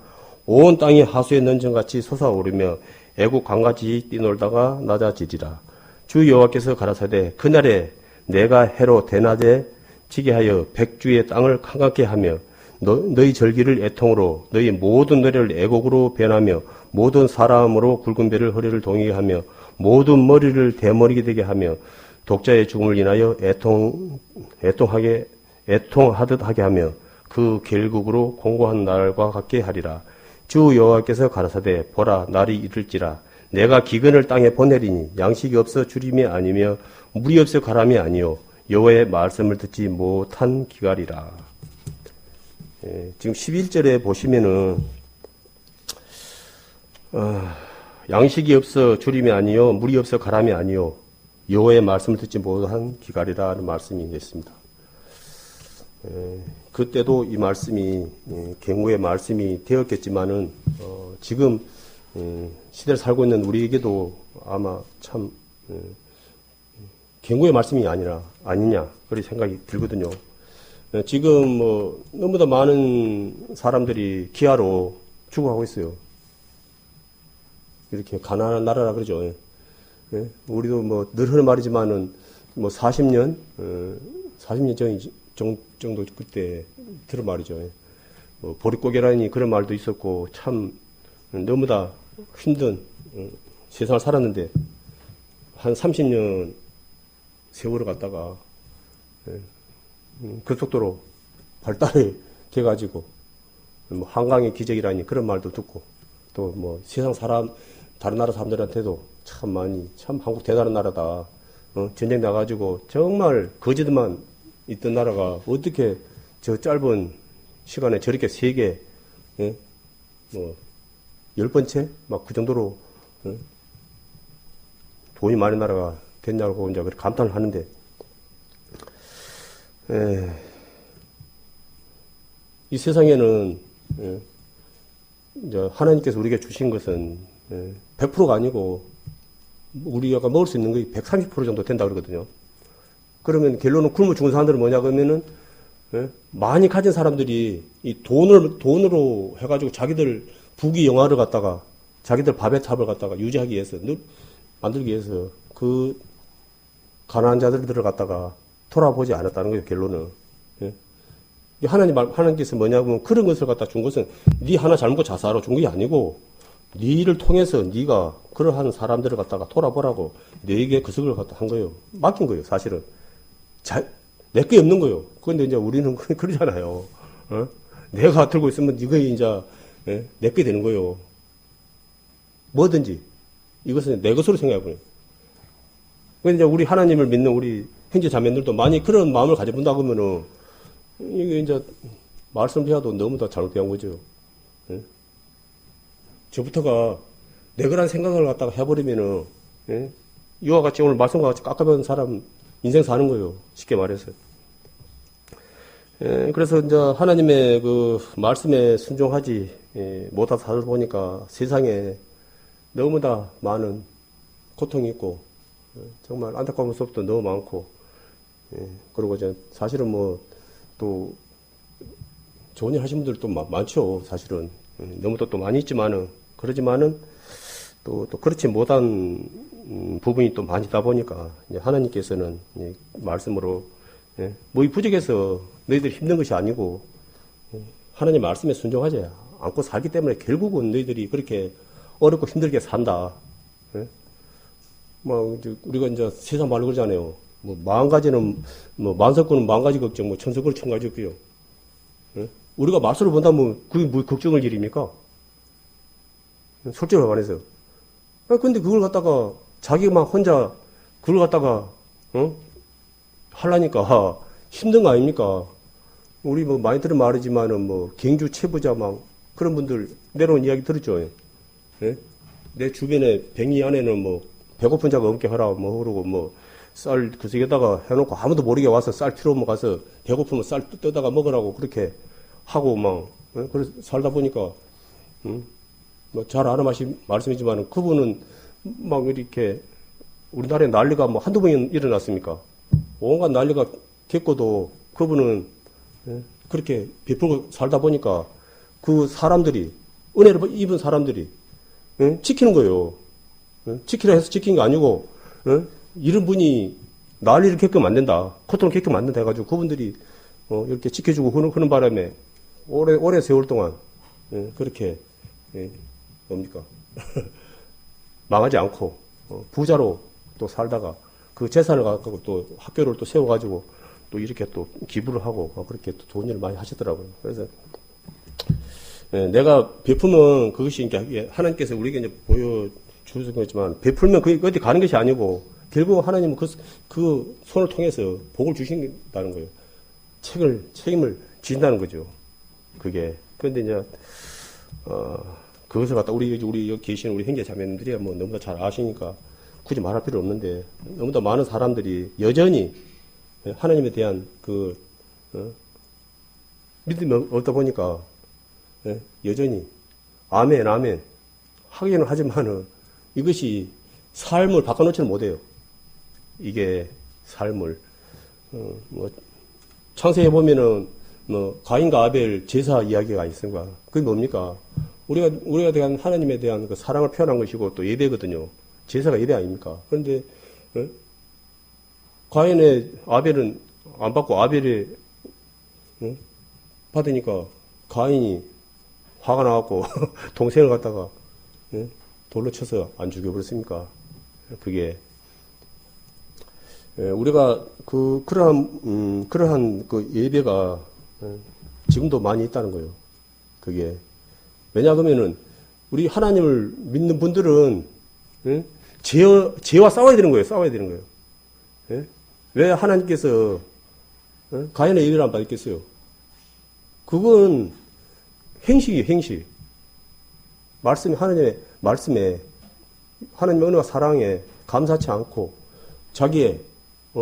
온 땅이 하수의 넌전같이 솟아오르며 애국 강같이 뛰놀다가 낮아지리라. 주 여호와께서 가라사대 그날에 내가 해로 대낮에 지게 하여 백주의 땅을 캄캄케 하며 너희 절기를 애통으로 너희 모든 노래를 애곡으로 변하며 모든 사람으로 굵은 배를 허리를 동이게 하며 모든 머리를 대머리게 되게 하며 독자의 죽음을 인하여 애통하듯 하게 하며 그 결국으로 공고한 날과 같게 하리라. 주 여호와께서 가라사대 보라 날이 이를지라 내가 기근을 땅에 보내리니 양식이 없어 주림이 아니며 물이 없어 가람이 아니요 여호와의 말씀을 듣지 못한 기갈이라. 지금 11절에 보시면은 양식이 없어 주림이 아니요 물이 없어 가람이 아니요 여호와의 말씀을 듣지 못한 기갈이라는 말씀이 있습니다. 그때도 이 말씀이 경고의 말씀이 되었겠지만은 지금 시대를 살고 있는 우리에게도 아마 참 경고의 말씀이 아니냐 그런 생각이 들거든요. 지금 너무나 많은 사람들이 기아로 죽어가고 있어요. 이렇게 가난한 나라라 그러죠. 우리도 늘 하는 말이지만은 40년 정도 그때 들은 말이죠. 보릿고개라니 그런 말도 있었고 참 너무나 힘든 세상을 살았는데 한 30년 세월을 갖다가 급속도로 발달이 돼가지고 한강의 기적이라니 그런 말도 듣고 또 세상 다른 나라 사람들한테도 참 한국 대단한 나라다. 전쟁 나가지고 정말 거지들만 있던 나라가 어떻게 저 짧은 시간에 저렇게 세계 10번째 막 그 정도로 돈이 많은 나라가 됐냐고 이제 감탄을 하는데 이 세상에는 이제 하나님께서 우리에게 주신 것은 100%가 아니고 우리가 먹을 수 있는 게 130% 정도 된다 그러거든요. 그러면 결론은 굶어 죽은 사람들은 뭐냐 그러면은 많이 가진 사람들이 이 돈으로 해가지고 자기들 부귀 영화를 갖다가 자기들 밥의 탑을 갖다가 유지하기 위해서 만들기 위해서 그 가난한 자들을 갖다가 돌아보지 않았다는 거예요. 결론은. 하나님께서 뭐냐면 그런 것을 갖다 준 것은 네 하나 잘 먹고 자살하러 준 게 아니고 네를 통해서 네가 그러한 사람들을 갖다가 돌아보라고 네게 그 석을 갖다 한 거예요. 맡긴 거예요. 사실은. 내 게 없는 거예요. 그런데 이제 우리는 그러잖아요. 내가 들고 있으면 이거 이제 내 게 되는 거예요. 뭐든지 이것은 내 것으로 생각해요. 그런데 이제 우리 하나님을 믿는 우리 형제 자매들도 많이 그런 마음을 가져본다 그러면은 이게 이제 말씀 배워도 너무 다 잘못된 거죠. 저부터가 내 거란 생각을 갖다가 해버리면은 이와 같이 오늘 말씀과 같이 깎아배운 사람 인생 사는 거예요. 쉽게 말해서. 그래서 이제 하나님의 그 말씀에 순종하지 못하다 살아보니까 세상에 너무 다 많은 고통이 있고 정말 안타까운 모습도 너무 많고 그리고 이제 사실은 뭐 또 좋은 일 하신 분들도 많죠. 사실은 너무 또 많이 있지만은 그러지만은 또 그렇지 못한 부분이 또 많이 있다 보니까 이제 하나님께서는 말씀으로 뭐 이 부족해서 너희들 힘든 것이 아니고 하나님 말씀에 순종하지 않고 살기 때문에 결국은 너희들이 그렇게 어렵고 힘들게 산다. 뭐 이제 우리가 이제 세상 말로 그러잖아요. 뭐 마음가지는 뭐 만석구는 마음가지 걱정, 뭐 천석구는 천가지 걱정. 우리가 말씀을 본다면 그게 뭐 걱정을 일입니까? 솔직히 말해서. 근데 그걸 갖다가 자기만 혼자 그걸 갖다가 하려니까 힘든 거 아닙니까? 우리 뭐 많이 들은 말이지만은 뭐 경주 최부자 막 그런 분들 내려온 이야기 들었죠. 내 주변에 뱅이 안에는 뭐 배고픈 자가 없게 하라 뭐 그러고 뭐 쌀 그 속에다가 해놓고 아무도 모르게 와서 쌀 필요 없으면 가서 배고프면 쌀 떠다가 먹으라고 그렇게 하고 막 그래서 살다 보니까 뭐 잘 아는 말씀이지만 그분은 막 이렇게 우리나라에 난리가 뭐 한두 번 일어났습니까? 온갖 난리가 겪고도 그분은 그렇게 베풀고 살다 보니까 그 사람들이 은혜를 입은 사람들이 지키는 거예요. 지키라 해서 지킨 게 아니고 이런 분이 난리를 겪으면 안 된다. 고통을 겪으면 안 된다 해가지고 그분들이 이렇게 지켜주고 그런 바람에 오래 세월 동안 그렇게 뭡니까 망하지 않고 부자로 또 살다가 그 재산을 갖고 또 학교를 또 세워가지고 또 이렇게 또 기부를 하고 그렇게 또 좋은 일을 많이 하시더라고요. 그래서 내가 베푸면 그것이 이제 하나님께서 우리에게 이제 보여주신 거지만 베풀면 그게 어디 가는 것이 아니고 결국 하나님은 그 손을 통해서 복을 주신다는 거예요. 책임을 지신다는 거죠. 그게. 그런데 이제 그것을 갖다 우리 여기 계시는 우리 형제 자매님들이 뭐 너무나 잘 아시니까 굳이 말할 필요 없는데 너무나 많은 사람들이 여전히 하나님에 대한 믿음이 없다 보니까 여전히 아멘 하기는 하지만은 이것이 삶을 바꿔놓지는 못해요. 이게 삶을 뭐 창세기에 보면은 뭐 가인과 아벨 제사 이야기가 있습니다. 그게 뭡니까? 우리가 대한 하나님에 대한 그 사랑을 표현한 것이고 또 예배거든요. 제사가 예배 아닙니까? 그런데 가인의 아벨은 안 받고 아벨이 받으니까 가인이 화가 나갖고 동생을 갖다가 돌로 쳐서 안 죽여버렸습니까? 그게 우리가 그러한 그 예배가 지금도 많이 있다는 거예요. 그게 왜냐하면은 우리 하나님을 믿는 분들은 죄와 싸워야 되는 거예요. 싸워야 되는 거예요. 왜 하나님께서 가인의 예배를 안 받겠어요? 그건 행식이에요. 행식. 하나님의 말씀에 하나님의 은혜와 사랑에 감사치 않고 자기의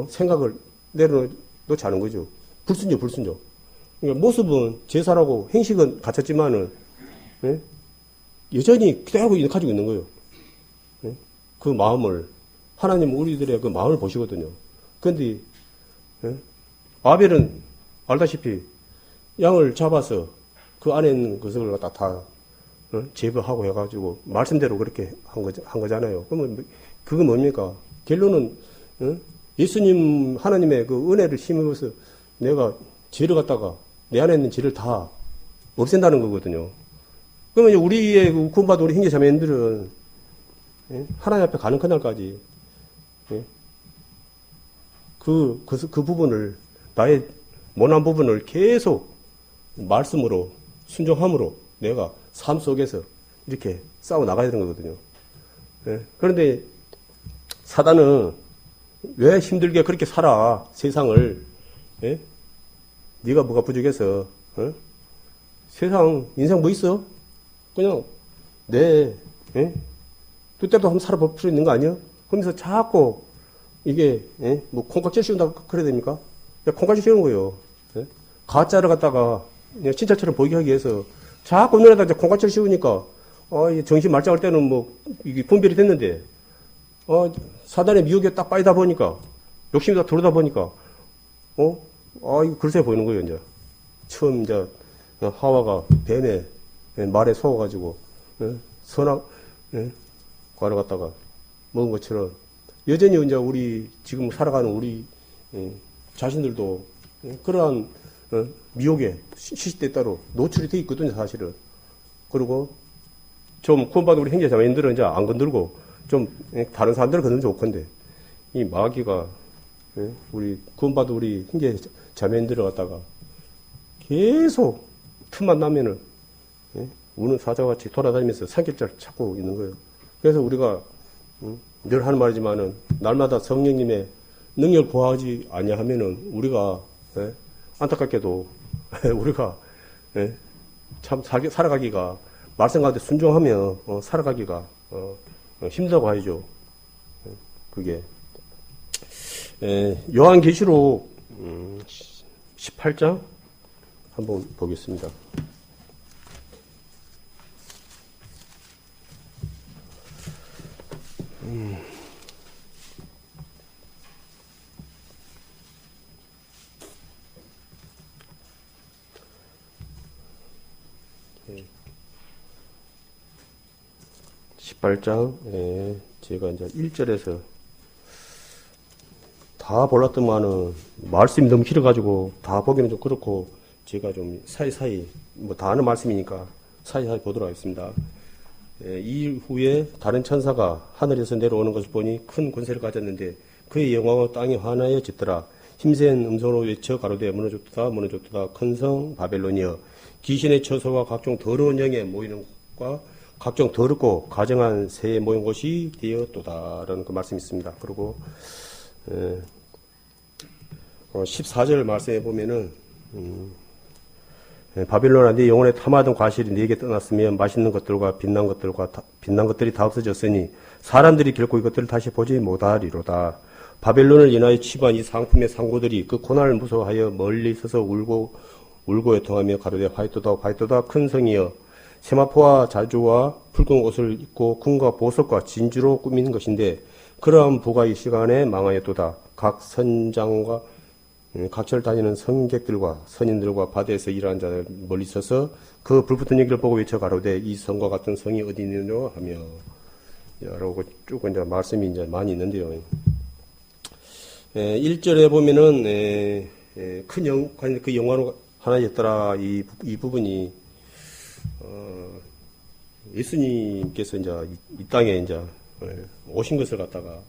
생각을 내려놓지 않은 거죠. 불순종. 그러니까 모습은 제사라고 행식은 갖췄지만은, 예? 여전히 그대로 가지고 있는 거예요. 예? 그 마음을, 하나님 우리들의 그 마음을 보시거든요. 그런데, 예? 아벨은 알다시피 양을 잡아서 그 안에 있는 것을 갖다 다 제거하고 해가지고 말씀대로 그렇게 한 거잖아요. 그러면 그거 뭡니까? 결론은 예수님 하나님의 그 은혜를 힘입어서 내가 죄를 갖다가 내 안에 있는 죄를 다 없앤다는 거거든요. 그러면 우리의 그 구원받은 우리 형제자매들은 하나님 앞에 가는 그날까지 그 부분을 나의 못난 부분을 계속 말씀으로 순종함으로 내가 삶 속에서 이렇게 싸워 나가야 되는 거거든요. 그런데 사단은 왜 힘들게 그렇게 살아 세상을 네가 뭐가 부족해서 세상 인생 뭐 있어? 그냥 내 뜻대로 한번 살아볼 필요 있는 거 아니야? 그러면서 자꾸 이게 뭐 콩깍지 씌운다 그래야 됩니까? 콩깍지 씌우는 거예요. 가짜를 갖다가 진짜처럼 보이게 하기 위해서 자꾸 눈에다 이제 콩깍지를 씌우니까 정신 말짱할 때는 뭐 이게 분별이 됐는데 사단의 미혹에 딱 빠지다 보니까 욕심이 다 들어오다 보니까 이거 글쎄 보이는 거예요. 이제 처음 이제 하와가 뱀의 말에 속아가지고 선악 과를 갖다가 먹은 것처럼 여전히 이제 우리 지금 살아가는 우리 자신들도 그러한 미혹에 시시때때로 노출이 돼 있거든요, 사실은. 그리고 좀 구원받은 우리 형제자매님들은 이제 안 건들고 좀 다른 사람들을 건들면 좋건데 이 마귀가 우리 구원받은 우리 형제자매님들을 갖다가 계속 틈만 나면은 우는 사자같이 돌아다니면서 산길자를 찾고 있는 거예요. 그래서 우리가 늘 하는 말이지만은 날마다 성령님의 능력을 구하지 아니하면은 우리가 안타깝게도 우리가 참 살아가기가 말씀 가운데 순종하며 살아가기가 힘들다고 하죠. 그게 요한계시록 18장 한번 보겠습니다. 제가 이제 1절에서 다 볼랐더만은 말씀이 너무 길어가지고 다 보기는 좀 그렇고 제가 좀 사이사이 뭐 다 아는 말씀이니까 사이사이 보도록 하겠습니다. 이후에 다른 천사가 하늘에서 내려오는 것을 보니 큰 권세를 가졌는데 그의 영광으로 땅이 환하여 짙더라. 힘센 음성으로 외쳐 가로되 무너졌도다 무너졌도다 큰 성 바벨론이여 귀신의 처소와 각종 더러운 영에 모이는 곳과 각종 더럽고 가정한 새에 모인 곳이 되었도다라는 그 말씀이 있습니다. 그리고 14절 말씀에 보면은 바빌론아 네 영혼에 탐하던 과실이 네게 떠났으면 맛있는 것들과 빛난 것들이 다 없어졌으니 사람들이 결코 이것들을 다시 보지 못하리로다. 바벨론을 인하여 취한 이 상품의 상고들이 그 고난을 무서워하여 멀리 서서 울고 애통하며 가로되 화이토다 큰 성이여 세마포와 자주와 붉은 옷을 입고 금과 보석과 진주로 꾸민 것인데 그러한 부가 이 시간에 망하였도다. 각 선장과 각처를 다니는 성객들과 선인들과 바다에서 일하는 자들 멀리 서서 그 불붙은 연기를 보고 외쳐 가로되 이 성과 같은 성이 어디 있느냐 하며 라고 쭉 이제 말씀이 이제 많이 있는데요. 1절에 보면은 그 영화로 하나였더라 이 부분이 예수님께서 이제 이 땅에 이제 오신 것을 갖다가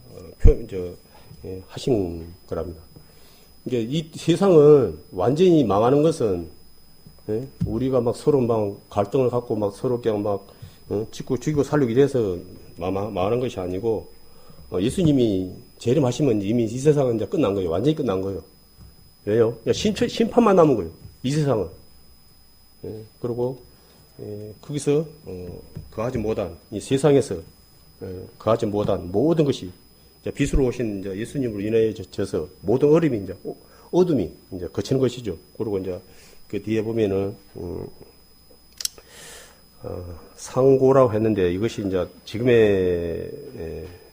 하신 거랍니다. 이게 이 세상은 완전히 망하는 것은 우리가 막 서로 막 갈등을 갖고 막 서로 그냥 막 죽이고 살리고 이래서 망하는 것이 아니고 예수님이 재림하시면 이미 이 세상은 이제 끝난 거예요. 완전히 끝난 거예요. 왜요? 심판만 남은 거예요. 이 세상은. 그리고 거기서 그하지 못한 이 세상에서 그하지 못한 모든 것이 이제 빛으로 오신 이제 예수님으로 인하여 져서 모든 어둠이 이제 거치는 것이죠. 그리고 이제 그 뒤에 보면은, 상고라고 했는데 이것이 이제 지금의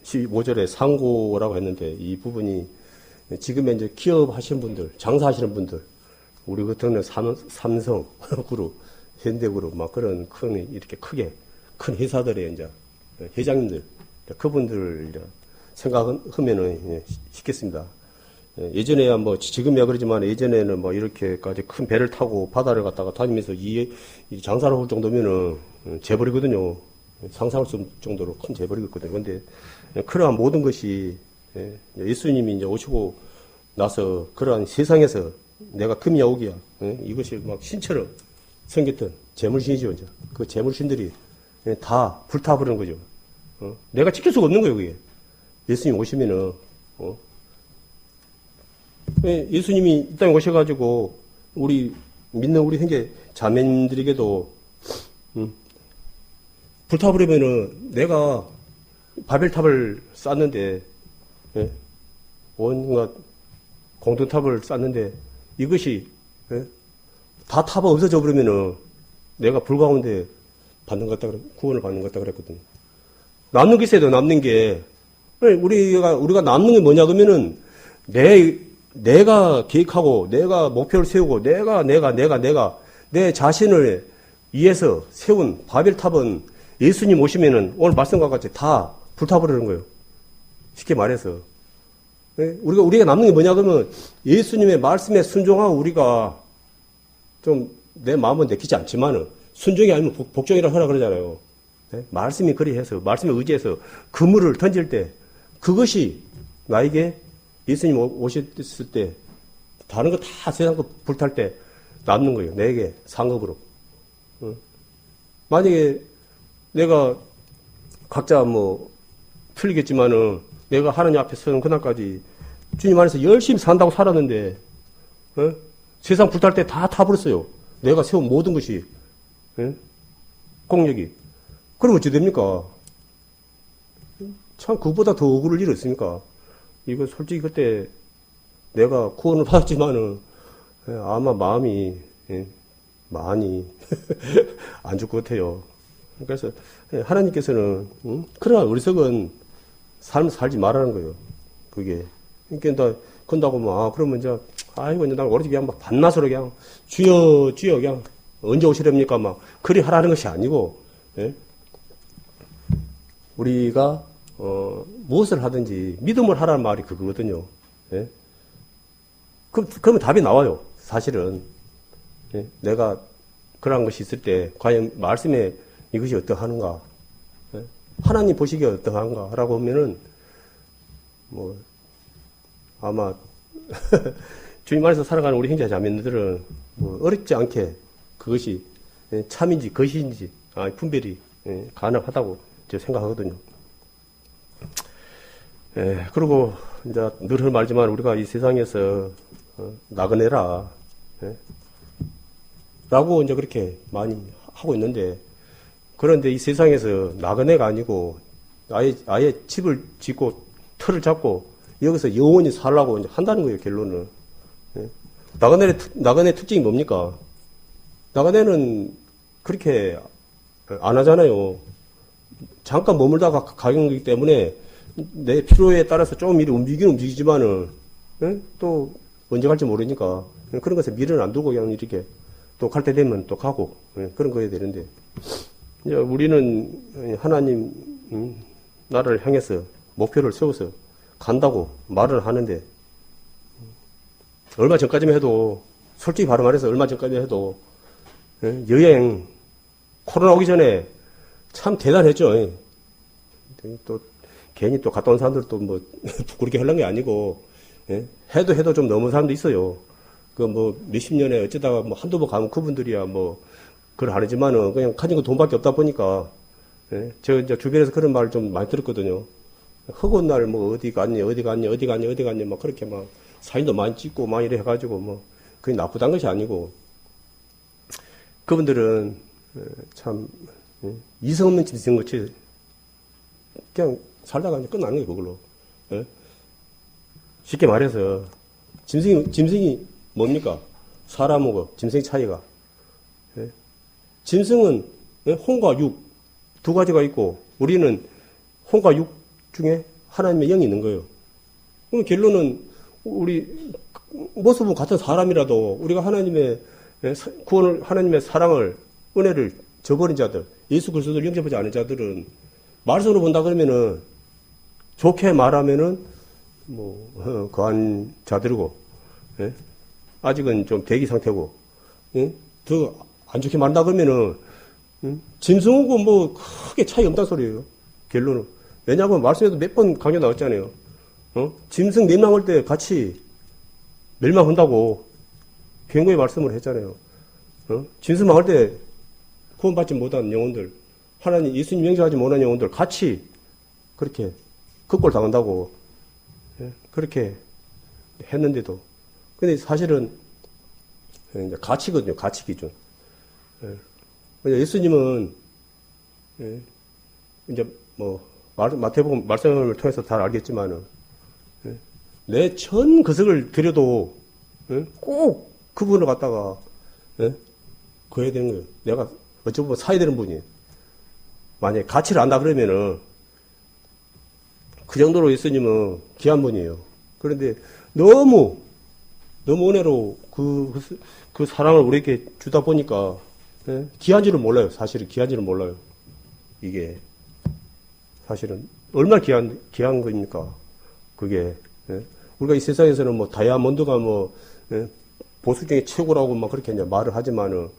15절에 상고라고 했는데 이 부분이 지금의 이제 기업 하시는 분들, 장사하시는 분들, 우리 같은 경우는 삼성 그룹, 현대그룹 막 그런 큰 이렇게 크게 큰 회사들의 이제 회장님들, 그분들 이제 생각하면은 쉽겠습니다. 예전에야 뭐 지금이야 그러지만 예전에는 뭐 이렇게까지 큰 배를 타고 바다를 갔다가 다니면서 이 장사를 할 정도면은 재벌이거든요. 상상할 수 없을 정도로 큰 재벌이거든요. 근데 그러한 모든 것이 예수님이 이제 오시고 나서 그러한 세상에서 내가 금이야 오기야 이것이 막 신처럼 생겼던 재물신이죠. 이제 그 재물신들이 다 불타버리는 거죠. 내가 지킬 수가 없는 거예요. 그게 예수님 오시면은 예수님이 이 땅에 오셔가지고 우리 믿는 우리 형제 자매님들에게도 불타버리면은 내가 바벨탑을 쌓는데 온갖 공동탑을 쌓는데 이것이 다 타버 없어져 버리면은 내가 불 가운데 받는 것 같다 그래 구원을 받는 것 같다 그랬거든요. 남는 게 있어야 돼. 남는 게 우리가 남는 게 뭐냐 그러면은 내가 계획하고 내가 목표를 세우고 내가 내 자신을 위해서 세운 바벨탑은 예수님 오시면은 오늘 말씀과 같이 다 불타버리는 거예요. 쉽게 말해서 우리가 남는 게 뭐냐 그러면 예수님의 말씀에 순종하고 우리가 좀 내 마음은 내키지 않지만은 순종이 아니면 복종이라 하라 그러잖아요. 말씀이 그리해서 말씀에 의지해서 그물을 던질 때 그것이 나에게 예수님 오셨을 때 다른 거 다 세상 거 불탈 때 남는 거예요. 내게 상급으로. 만약에 내가 각자 뭐 틀리겠지만은 내가 하나님 앞에 서는 그날까지 주님 안에서 열심히 산다고 살았는데 세상 불탈 때 다 타버렸어요. 내가 세운 모든 것이 공력이. 그럼 어찌 됩니까? 참 그보다 더 억울할 일이 있습니까? 이거 솔직히 그때 내가 구원을 받았지만은 아마 마음이 많이 안 좋을 것 같아요. 그래서 하나님께서는 그러나 어리석은 삶을 살지 말라는 거예요. 그게 그러니까 건다고 그러면 이제 아이고 이제 난 어리지 그냥 막 반나서로 그냥 주여 그냥 언제 오시렵니까 막 그리 하라는 것이 아니고 우리가 무엇을 하든지 믿음을 하라는 말이 그거거든요. 그러면 답이 나와요. 사실은 내가 그러한 것이 있을 때 과연 말씀에 이것이 어떠한가 하나님 보시기에 어떠한가라고 하면은 뭐 아마 주님 안에서 살아가는 우리 형제 자매들은 뭐 어렵지 않게 그것이 참인지 거짓인지 분별이 가능하다고 제가 생각하거든요. 그리고 이제 늘 말지만 우리가 이 세상에서 나그네라 라고 이제 그렇게 많이 하고 있는데 그런데 이 세상에서 나그네가 아니고 아예 집을 짓고 틀을 잡고 여기서 영원히 살라고 이제 한다는 거예요. 결론은. 나그네 특징이 뭡니까? 나그네는 그렇게 안 하잖아요. 잠깐 머물다가 가는 거기 때문에 내 필요에 따라서 조금 미리 움직이지만은 또 언제 갈지 모르니까 그런 것에 미련을 안 두고 그냥 이렇게 또 갈 때 되면 또 가고 그런 거야 되는데 이제 우리는 하나님 나라를 향해서 목표를 세워서 간다고 말을 하는데 얼마 전까지만 해도 솔직히 바로 말해서 얼마 전까지만 해도 여행 코로나 오기 전에 참 대단했죠. 또 괜히 또 갔다 온 사람들도 뭐 부끄럽게 하려는 게 아니고 해도 좀 넘은 사람도 있어요. 그 뭐 몇십 년에 어쩌다가 뭐 한두 번 가면 그분들이야 뭐 그걸 하지만은 그냥 가진 거 돈밖에 없다 보니까 저 이제 주변에서 그런 말을 좀 많이 들었거든요. 허구한 날 뭐 어디 갔니 막 그렇게 막 사진도 많이 찍고 막 이래 해가지고 뭐 그게 나쁘다는 것이 아니고 그분들은 참 이성 없는 짐승 같이 그냥 살다가 이제 끝나는 거예요 그걸로. 쉽게 말해서 짐승이 뭡니까? 사람하고 짐승의 차이가. 예? 짐승은 홍과 육 두 가지가 있고 우리는 홍과 육 중에 하나님의 영이 있는 거예요. 그럼 결론은 우리 모습은 같은 사람이라도 우리가 하나님의 구원을, 하나님의 사랑을, 은혜를 저버린 자들, 예수 그리스도를 영접하지 않은 자들은 말씀으로 본다 그러면은 좋게 말하면은 거한 자들이고, 예? 아직은 좀 대기 상태고, 예? 더 안 좋게 말한다 그러면은 짐승하고 뭐 크게 차이 없다는 소리예요. 결론은. 왜냐하면 말씀에도 몇 번 강조 나왔잖아요. 짐승 멸망할 때 같이 멸망한다고 경고의 말씀을 했잖아요. 짐승 망할 때 구원받지 못한 영혼들, 하나님 예수님 영접하지 못한 영혼들 같이 그렇게 극골 당한다고, 예? 그렇게 했는데도. 근데 사실은 이제 가치거든요. 가치 기준. 예. 예수님은, 예, 이제 마태복음 말씀을 통해서 잘 알겠지만은, 예, 내 전 그석을 들여도, 예, 꼭 그분을 갖다가, 예, 구해야 되는 거예요. 내가 어찌 보면 사야 되는 분이에요. 만약에 가치를 안다 그러면은, 그 정도로 예수님은 귀한 분이에요. 그런데 너무 은혜로 그 사랑을 우리에게 주다 보니까, 예? 귀한지를 몰라요. 사실은 귀한지를 몰라요. 이게 사실은 얼마나 귀한 거입니까? 그게, 예? 우리가 이 세상에서는 뭐 다이아몬드가 예? 보석 중에 최고라고 막 그렇게 이제 말을 하지만은,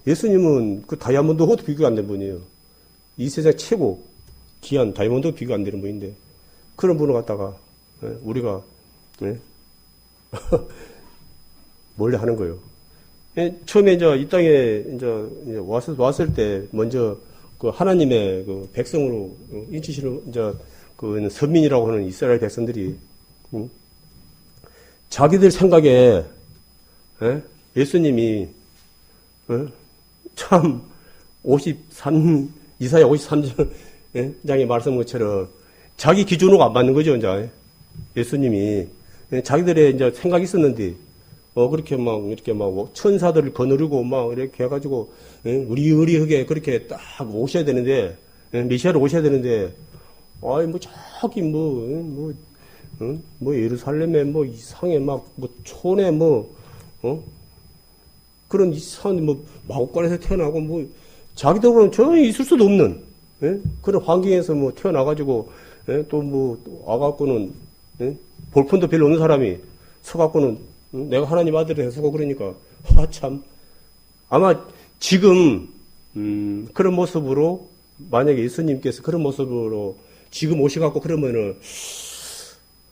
예수님은 그 다이아몬드하고도 비교가 안 되는 분이에요. 이 세상 최고 귀한 다이아몬드도 비교가 안 되는 분인데, 그런 분을 갖다가, 예? 우리가, 예? 몰래 하는 거예요. 처음에 이제 이 땅에 이제 왔을 때 먼저 그 하나님의 그 백성으로 인치시는 이제 그 선민이라고 하는 이스라엘 백성들이 자기들 생각에, 예? 예수님이, 참 이사야 53장에 말씀한 것처럼 자기 기준으로 안 맞는 거죠. 이제 예수님이 자기들의 이제 생각이 있었는데, 그렇게 이렇게 천사들을 거느리고 이렇게 해가지고, 의리의리하게 그렇게 딱 오셔야 되는데, 메시아로 오셔야 되는데, 저기 예루살렘에 이상해, 촌에 그런 이상한 마곡간에서 태어나고, 자기들로는 전혀 있을 수도 없는, 그런 환경에서 태어나가지고, 또 와갖고는, 볼품도 별로 없는 사람이 서갖고는 내가 하나님 아들을 해서고 그러니까, 참. 아마 지금, 그런 모습으로, 만약에 예수님께서 그런 모습으로 지금 오셔갖고 그러면은,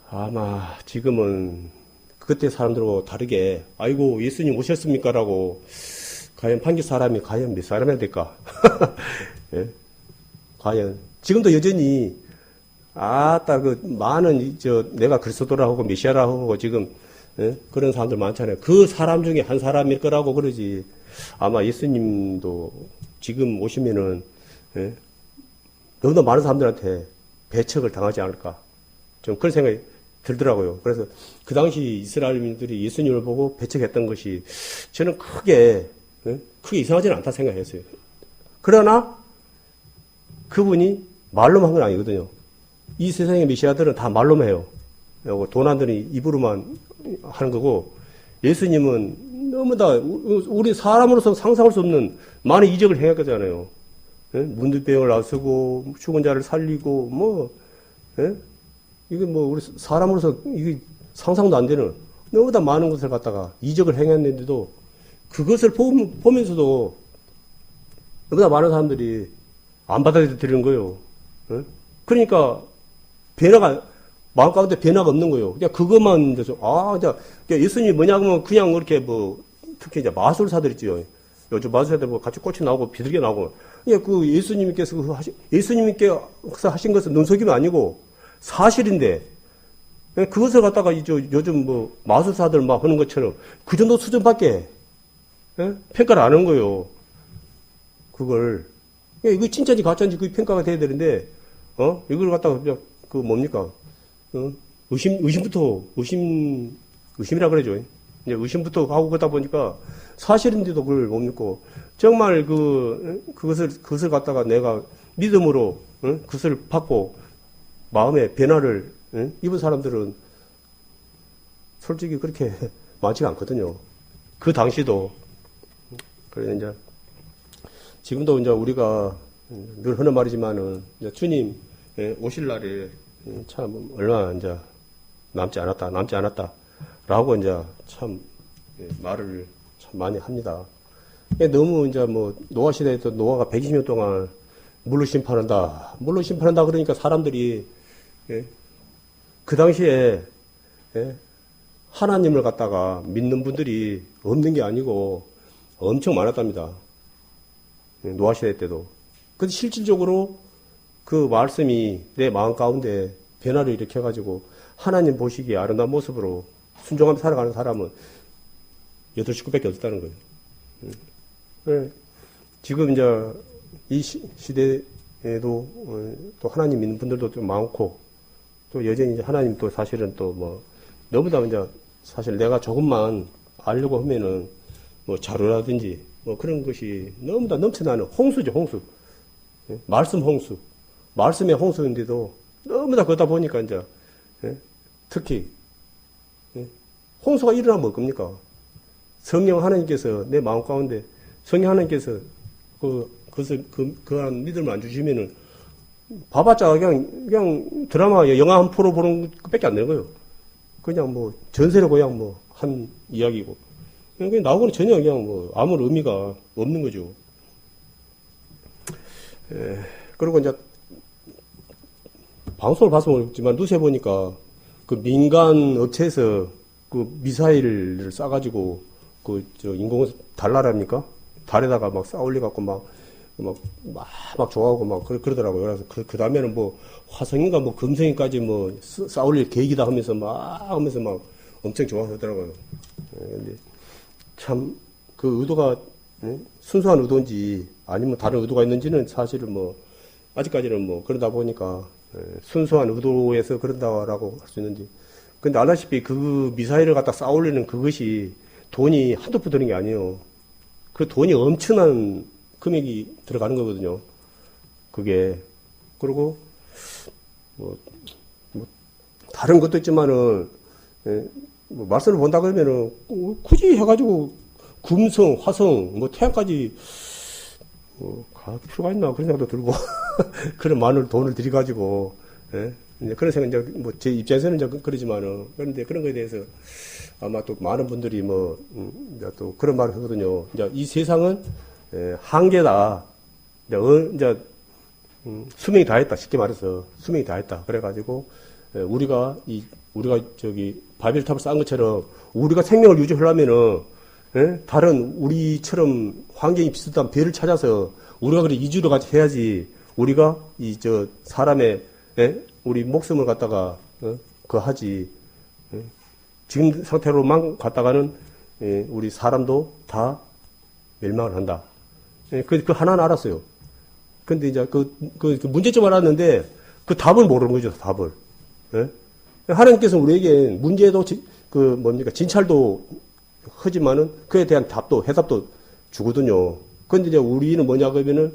아마 지금은 그때 사람들하고 다르게, 아이고, 예수님 오셨습니까? 라고, 과연 판기 사람이 과연 몇 사람이나 될까? 예? 과연. 지금도 여전히, 많은, 내가 그리스도라 하고 메시아라 하고 지금, 예? 그런 사람들 많잖아요. 그 사람 중에 한 사람일 거라고 그러지. 아마 예수님도 지금 오시면은, 예? 너무나 많은 사람들한테 배척을 당하지 않을까. 좀 그런 생각이 들더라고요. 그래서 그 당시 이스라엘민들이 예수님을 보고 배척했던 것이 저는 크게 이상하지는 않다 생각했어요. 그러나 그분이 말로만 한 건 아니거든요. 이 세상의 메시아들은 다 말로만 해요. 도난들이 입으로만 하는 거고, 예수님은 너무 다 우리 사람으로서 상상할 수 없는 많은 이적을 행했잖아요. 문둥병을 나서고 죽은 자를 살리고 이게 우리 사람으로서 이게 상상도 안 되는 너무나 많은 것을 갖다가 이적을 행했는데도 그것을 보면서도 너무나 많은 사람들이 안 받아들이는 거예요. 그러니까 마음 가운데 변화가 없는 거예요. 그냥 그것만, 예수님이 뭐냐면 그냥 그렇게 특히 이제 마술사들 있죠. 요즘 마술사들 같이 꽃이 나오고 비둘기 나오고. 그 예수님께서 예수님께서 하신 것은 눈속임이 아니고 사실인데, 그것을 갖다가 요즘 마술사들 하는 것처럼 그 정도 수준밖에, 평가를 안 하는 거예요. 그걸. 이거 진짜인지 가짜인지 그게 평가가 돼야 되는데, 이걸 갖다가 의심이라 그러죠. 의심이라 그러죠. 이제 의심부터 하고 그러다 보니까 사실인데도 그걸 못 믿고 정말 그것을 갖다가 내가 믿음으로 그것을 받고 마음의 변화를 입은 사람들은 솔직히 그렇게 많지가 않거든요. 그 당시도. 그래 이제 지금도 이제 우리가 늘 하는 말이지만은 이제 주님 오실 날에 참 얼마 이제 남지 않았다라고 이제 참 말을 참 많이 합니다. 너무 이제 뭐 노아 시대에도 노아가 120년 동안 물로 심판한다 그러니까 사람들이 그 당시에 하나님을 갖다가 믿는 분들이 없는 게 아니고 엄청 많았답니다. 노아 시대 때도. 근데 실질적으로 그 말씀이 내 마음 가운데 변화를 일으켜가지고 하나님 보시기에 아름다운 모습으로 순종하며 살아가는 사람은 8식구밖에 없었다는 거예요. 지금 이제 이 시대에도 또 하나님 믿는 분들도 좀 많고 또 여전히 이제 하나님 또 사실은 또 뭐 너무나 이제 사실 내가 조금만 알려고 하면은 뭐 자료라든지 뭐 그런 것이 너무나 넘쳐나는 홍수죠, 홍수. 말씀 홍수. 말씀의 홍수인데도 너무나 그러다 보니까 이제 특히 홍수가 일어나면 뭘 겁니까? 성령 하나님께서 내 마음 가운데 성령 하나님께서 그한 믿음을 안 주시면은 봐봤자 그냥 드라마 영화 한 프로 보는 것밖에 안 되는 거예요. 그냥 뭐 전세로 그냥 뭐 한 이야기고 그냥 나하고는 전혀 그냥 뭐 아무런 의미가 없는 거죠. 그리고 이제 방송을 봐서 모르겠지만 뉴스에 보니까 그 민간 업체에서 그 미사일을 쏴가지고 인공 달나라입니까? 달에다가 막 쏴올려갖고 막 좋아하고 막 그러더라고요. 그래서 그 다음에는 뭐 화성인가 뭐 금성인까지 뭐 쏴올릴 계획이다 하면서 막 엄청 좋아하더라고요. 근데 참 그 의도가 순수한 의도인지 아니면 다른 의도가 있는지는 사실은 뭐 아직까지는 뭐 그러다 보니까 순수한 의도에서 그런다라고 할 수 있는지. 근데 알다시피 그 미사일을 갖다 쏴올리는 그것이 돈이 한두 푼 드는 게 아니에요. 그 돈이 엄청난 금액이 들어가는 거거든요. 그게. 그리고 뭐 다른 것도 있지만은 뭐 말씀을 본다 그러면은 굳이 해가지고 금성, 화성, 뭐 태양까지 갈 필요가 있나 그런 생각도 들고 그런 많은 돈을 들여가지고 이제 그런 생각 이제 뭐 제 입장에서는 이제 그러지만은 그런데 그런 거에 대해서 아마 또 많은 분들이 이제 또 그런 말을 하거든요. 이제 이 세상은 한계다. 이제 수명이 다 했다. 쉽게 말해서 수명이 다 했다. 그래가지고 우리가 바벨탑을 쌓은 것처럼 우리가 생명을 유지하려면은 다른 우리처럼 환경이 비슷한 별을 찾아서 우리가 그래 이주를 같이 해야지. 우리가 사람의 우리 목숨을 갖다가 하지. 지금 상태로만 갔다가는 우리 사람도 다 멸망을 한다. 그 하나는 알았어요. 근데 이제 그 문제점 알았는데 그 답을 모르는 거죠, 답을. 하나님께서는 우리에게 문제도 진찰도 하지만은 그에 대한 해답도 주거든요. 근데 이제 우리는 뭐냐 그러면은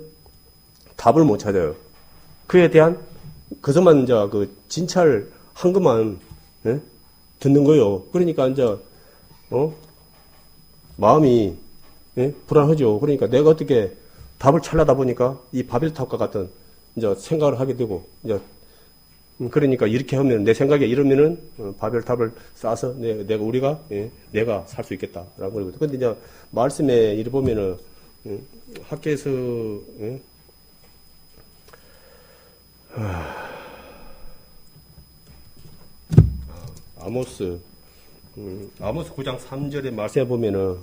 답을 못 찾아요. 그에 대한 그것만 이제 진찰한 것만 듣는 거예요. 그러니까 이제 마음이 불안하죠. 그러니까 내가 어떻게 답을 찾려다 보니까 이 바벨탑과 같은 이제 생각을 하게 되고 이제 그러니까 이렇게 하면 내 생각에 이러면은 바벨탑을 쌓아서 내가 살 수 있겠다라는 거거든요. 근데 이제 말씀에 이를 보면은 학교에서 아모스 9장 3절의 말씀에 보면은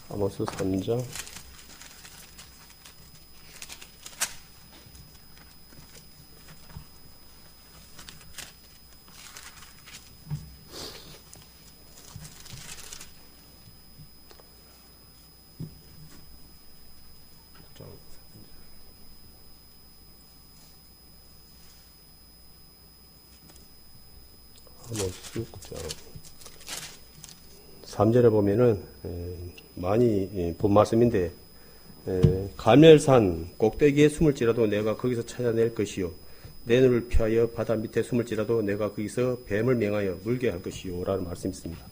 아모스 3장 한번 쑥, 3절에 보면은, 많이 본 말씀인데, 갈멜산 꼭대기에 숨을지라도 내가 거기서 찾아낼 것이요. 내 눈을 피하여 바다 밑에 숨을지라도 내가 거기서 뱀을 명하여 물게 할 것이요. 라는 말씀이 있습니다.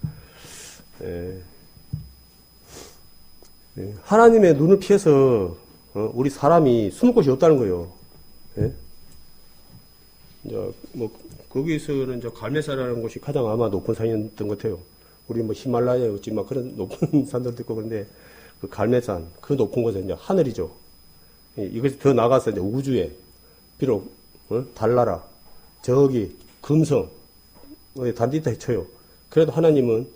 하나님의 눈을 피해서 우리 사람이 숨을 곳이 없다는 거예요. 이제 뭐 거기서는 이제 갈멜산이라는 곳이 가장 아마 높은 산이었던 것 같아요. 우리 뭐 히말라야 어찌만 그런 높은 산들도 있고 그런데 그 갈멜산 그 높은 곳에 이제 하늘이죠. 이것이 더 나가서 이제 우주에 비록 달나라 저기 금성 단디 다 해쳐요. 그래도 하나님은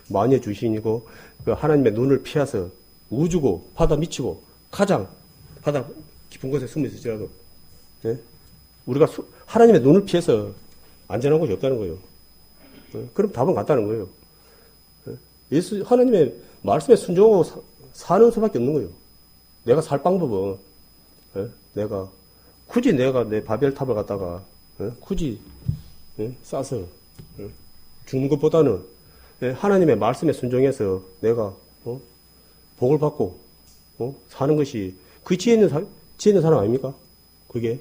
만유의 주신이고 그 하나님의 눈을 피해서 우주고 바다 미치고 가장 바다 깊은 곳에 숨어 있을지라도 우리가 하나님의 눈을 피해서 안전한 곳이 없다는 거예요. 그럼 답은 같다는 거예요. 예수 하나님의 말씀에 순종하고 사는 수밖에 없는 거예요. 내가 살 방법은 내가 굳이 내가 내 바벨탑을 갖다가 굳이 싸서 주는 것보다는 하나님의 말씀에 순종해서 내가 복을 받고 사는 것이 그 지혜 있는 사람 아닙니까? 그게.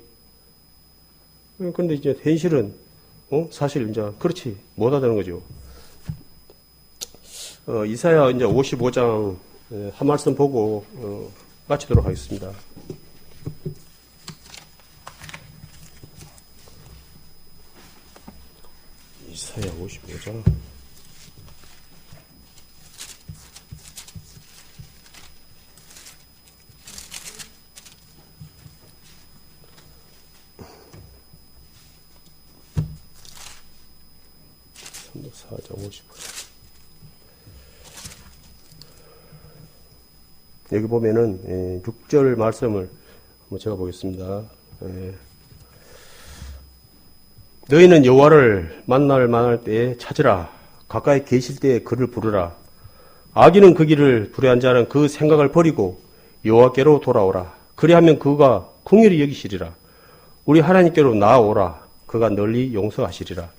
그런데 이제 현실은 사실 이제 그렇지 못하다는 거죠. 이사야 이제 55장 한 말씀 보고 마치도록 하겠습니다. 이사야 55장. 여기 보면은 6절 말씀을 한번 제가 보겠습니다. 너희는 여호와를 만날 때에 찾으라. 가까이 계실 때에 그를 부르라. 악인은 그 길을 불의한 자는 그 생각을 버리고 여호와께로 돌아오라. 그리하면 그가 긍휼히 여기시리라. 우리 하나님께로 나아오라. 그가 널리 용서하시리라.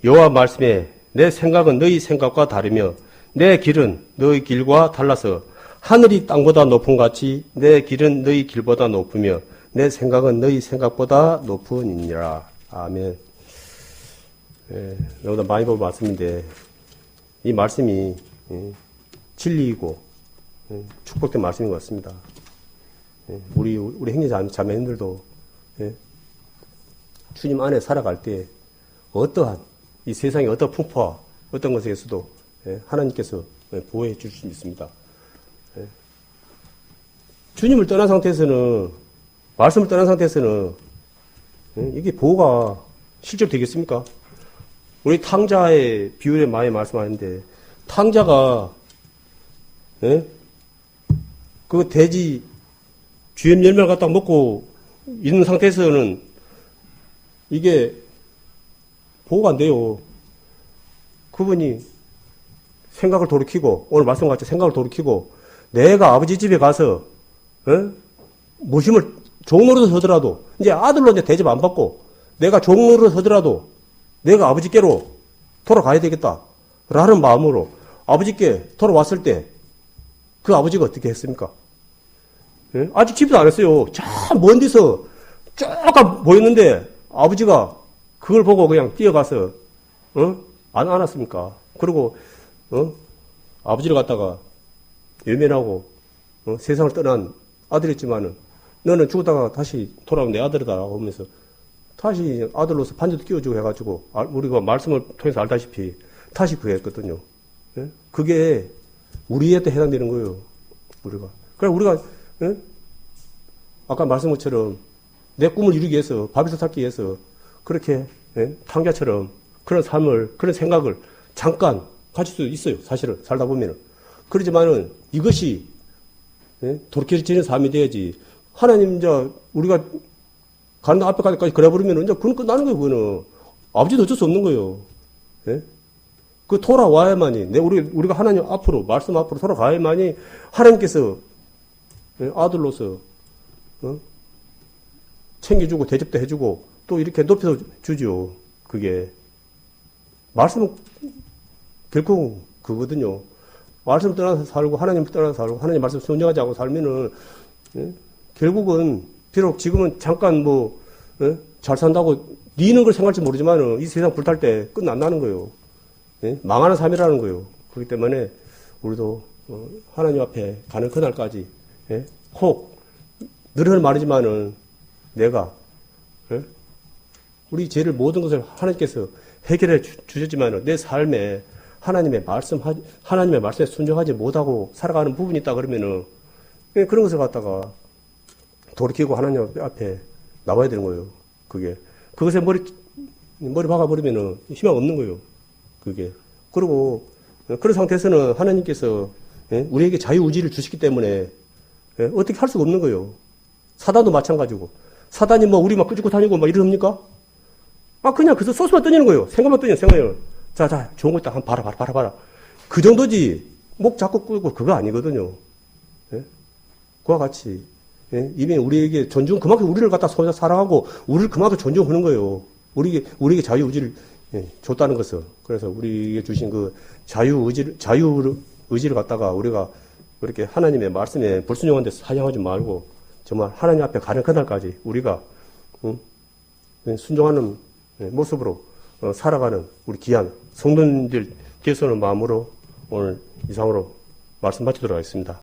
여호와 말씀에 내 생각은 너희 생각과 다르며 내 길은 너희 길과 달라서 하늘이 땅보다 높은 같이 내 길은 너희 길보다 높으며 내 생각은 너희 생각보다 높으니라. 아멘. 여기다 많이 본 말씀인데 이 말씀이 진리이고 축복된 말씀인 것 같습니다. 우리 형제 자매님들도 주님 안에 살아갈 때 어떠한 이 세상의 어떤 풍파와 어떤 것에서도 하나님께서 보호해 주실 수 있습니다. 주님을 떠난 상태에서는 말씀을 떠난 상태에서는 이게 보호가 실제로 되겠습니까? 우리 탕자의 비율에 많이 말씀하는데 탕자가 그 돼지 쥐염 열매를 갖다 먹고 있는 상태에서는 이게 보호가 안 돼요. 그분이 생각을 돌이키고 오늘 말씀같이 생각을 돌이키고 내가 아버지 집에 가서 모심을 종로로 서더라도 이제 아들로 이제 대접 안 받고 내가 종로로 서더라도 내가 아버지께로 돌아가야 되겠다 라는 마음으로 아버지께 돌아왔을 때 그 아버지가 어떻게 했습니까? 아직 집도 안 했어요. 저 먼 데서 쪼까 보였는데 아버지가 그걸 보고 그냥 뛰어가서 안 안았습니까? 그리고 아버지를 갖다가 외면하고 세상을 떠난 아들이었지만은 너는 죽었다가 다시 돌아오면 내 아들이다라고 하면서 다시 아들로서 반지도 끼워주고 해가지고 우리가 말씀을 통해서 알다시피 다시 구했거든요. 그게 우리한테 해당되는 거예요. 우리가. 그래 우리가 아까 말씀한 것처럼 내 꿈을 이루기 위해서 바벨탑 쌓기 위해서 그렇게 탕자처럼 그런 삶을 그런 생각을 잠깐 가질 수 있어요. 사실은 살다 보면은. 그러지만은 이것이 돌이켜지는 삶이 돼야지. 하나님 이제 우리가 가는 앞에까지 그래 버리면 이제 그건 끝나는 거예요. 그거는 아버지도 어쩔 수 없는 거예요. 그 돌아와야만이 우리가 하나님 앞으로 말씀 앞으로 돌아가야만이 하나님께서 아들로서 챙겨주고 대접도 해주고 또 이렇게 높여서 주죠. 그게 말씀은 결코 그거거든요. 말씀 떠나서 살고, 하나님 떠나서 살고, 하나님 말씀 순종하지 않고 살면은, 예? 결국은, 비록 지금은 잠깐 뭐, 예? 잘 산다고, 니는 걸 생각할지 모르지만은, 이 세상 불탈 때 끝난다는 거예요. 예? 망하는 삶이라는 거예요. 그렇기 때문에, 우리도, 하나님 앞에 가는 그날까지, 예? 혹, 늘은 말이지만은, 내가, 예? 우리 죄를 모든 것을 하나님께서 해결해 주셨지만은, 내 삶에, 하나님의 말씀에 순종하지 못하고 살아가는 부분이 있다 그러면은, 그런 것을 갖다가 돌이키고 하나님 앞에 나와야 되는 거예요. 그것에 머리 박아버리면은 희망 없는 거예요. 그리고, 그런 상태에서는 하나님께서 우리에게 자유의지를 주시기 때문에 어떻게 할 수가 없는 거예요. 사단도 마찬가지고. 사단이 뭐 우리 막 끄집고 다니고 막 이럽니까? 그냥 그래서 소스만 던지는 거예요. 생각만 던지는 생각을. 자, 좋은 거 있다. 한번 봐라. 그 정도지. 목 잡고 끄고 그거 아니거든요. 예? 그와 같이. 예? 이미 우리에게 그만큼 우리를 갖다 사랑하고, 우리를 그만큼 존중하는 거예요. 우리에게 자유의지를 줬다는 것을. 그래서 우리에게 주신 그 자유의지를 갖다가 우리가 그렇게 하나님의 말씀에 불순종한 데 사용하지 말고, 정말 하나님 앞에 가는 그날까지 우리가, 순종하는 모습으로 살아가는 우리 귀한 성도님들 되서는 마음으로 오늘 이상으로 말씀 마치도록 하겠습니다.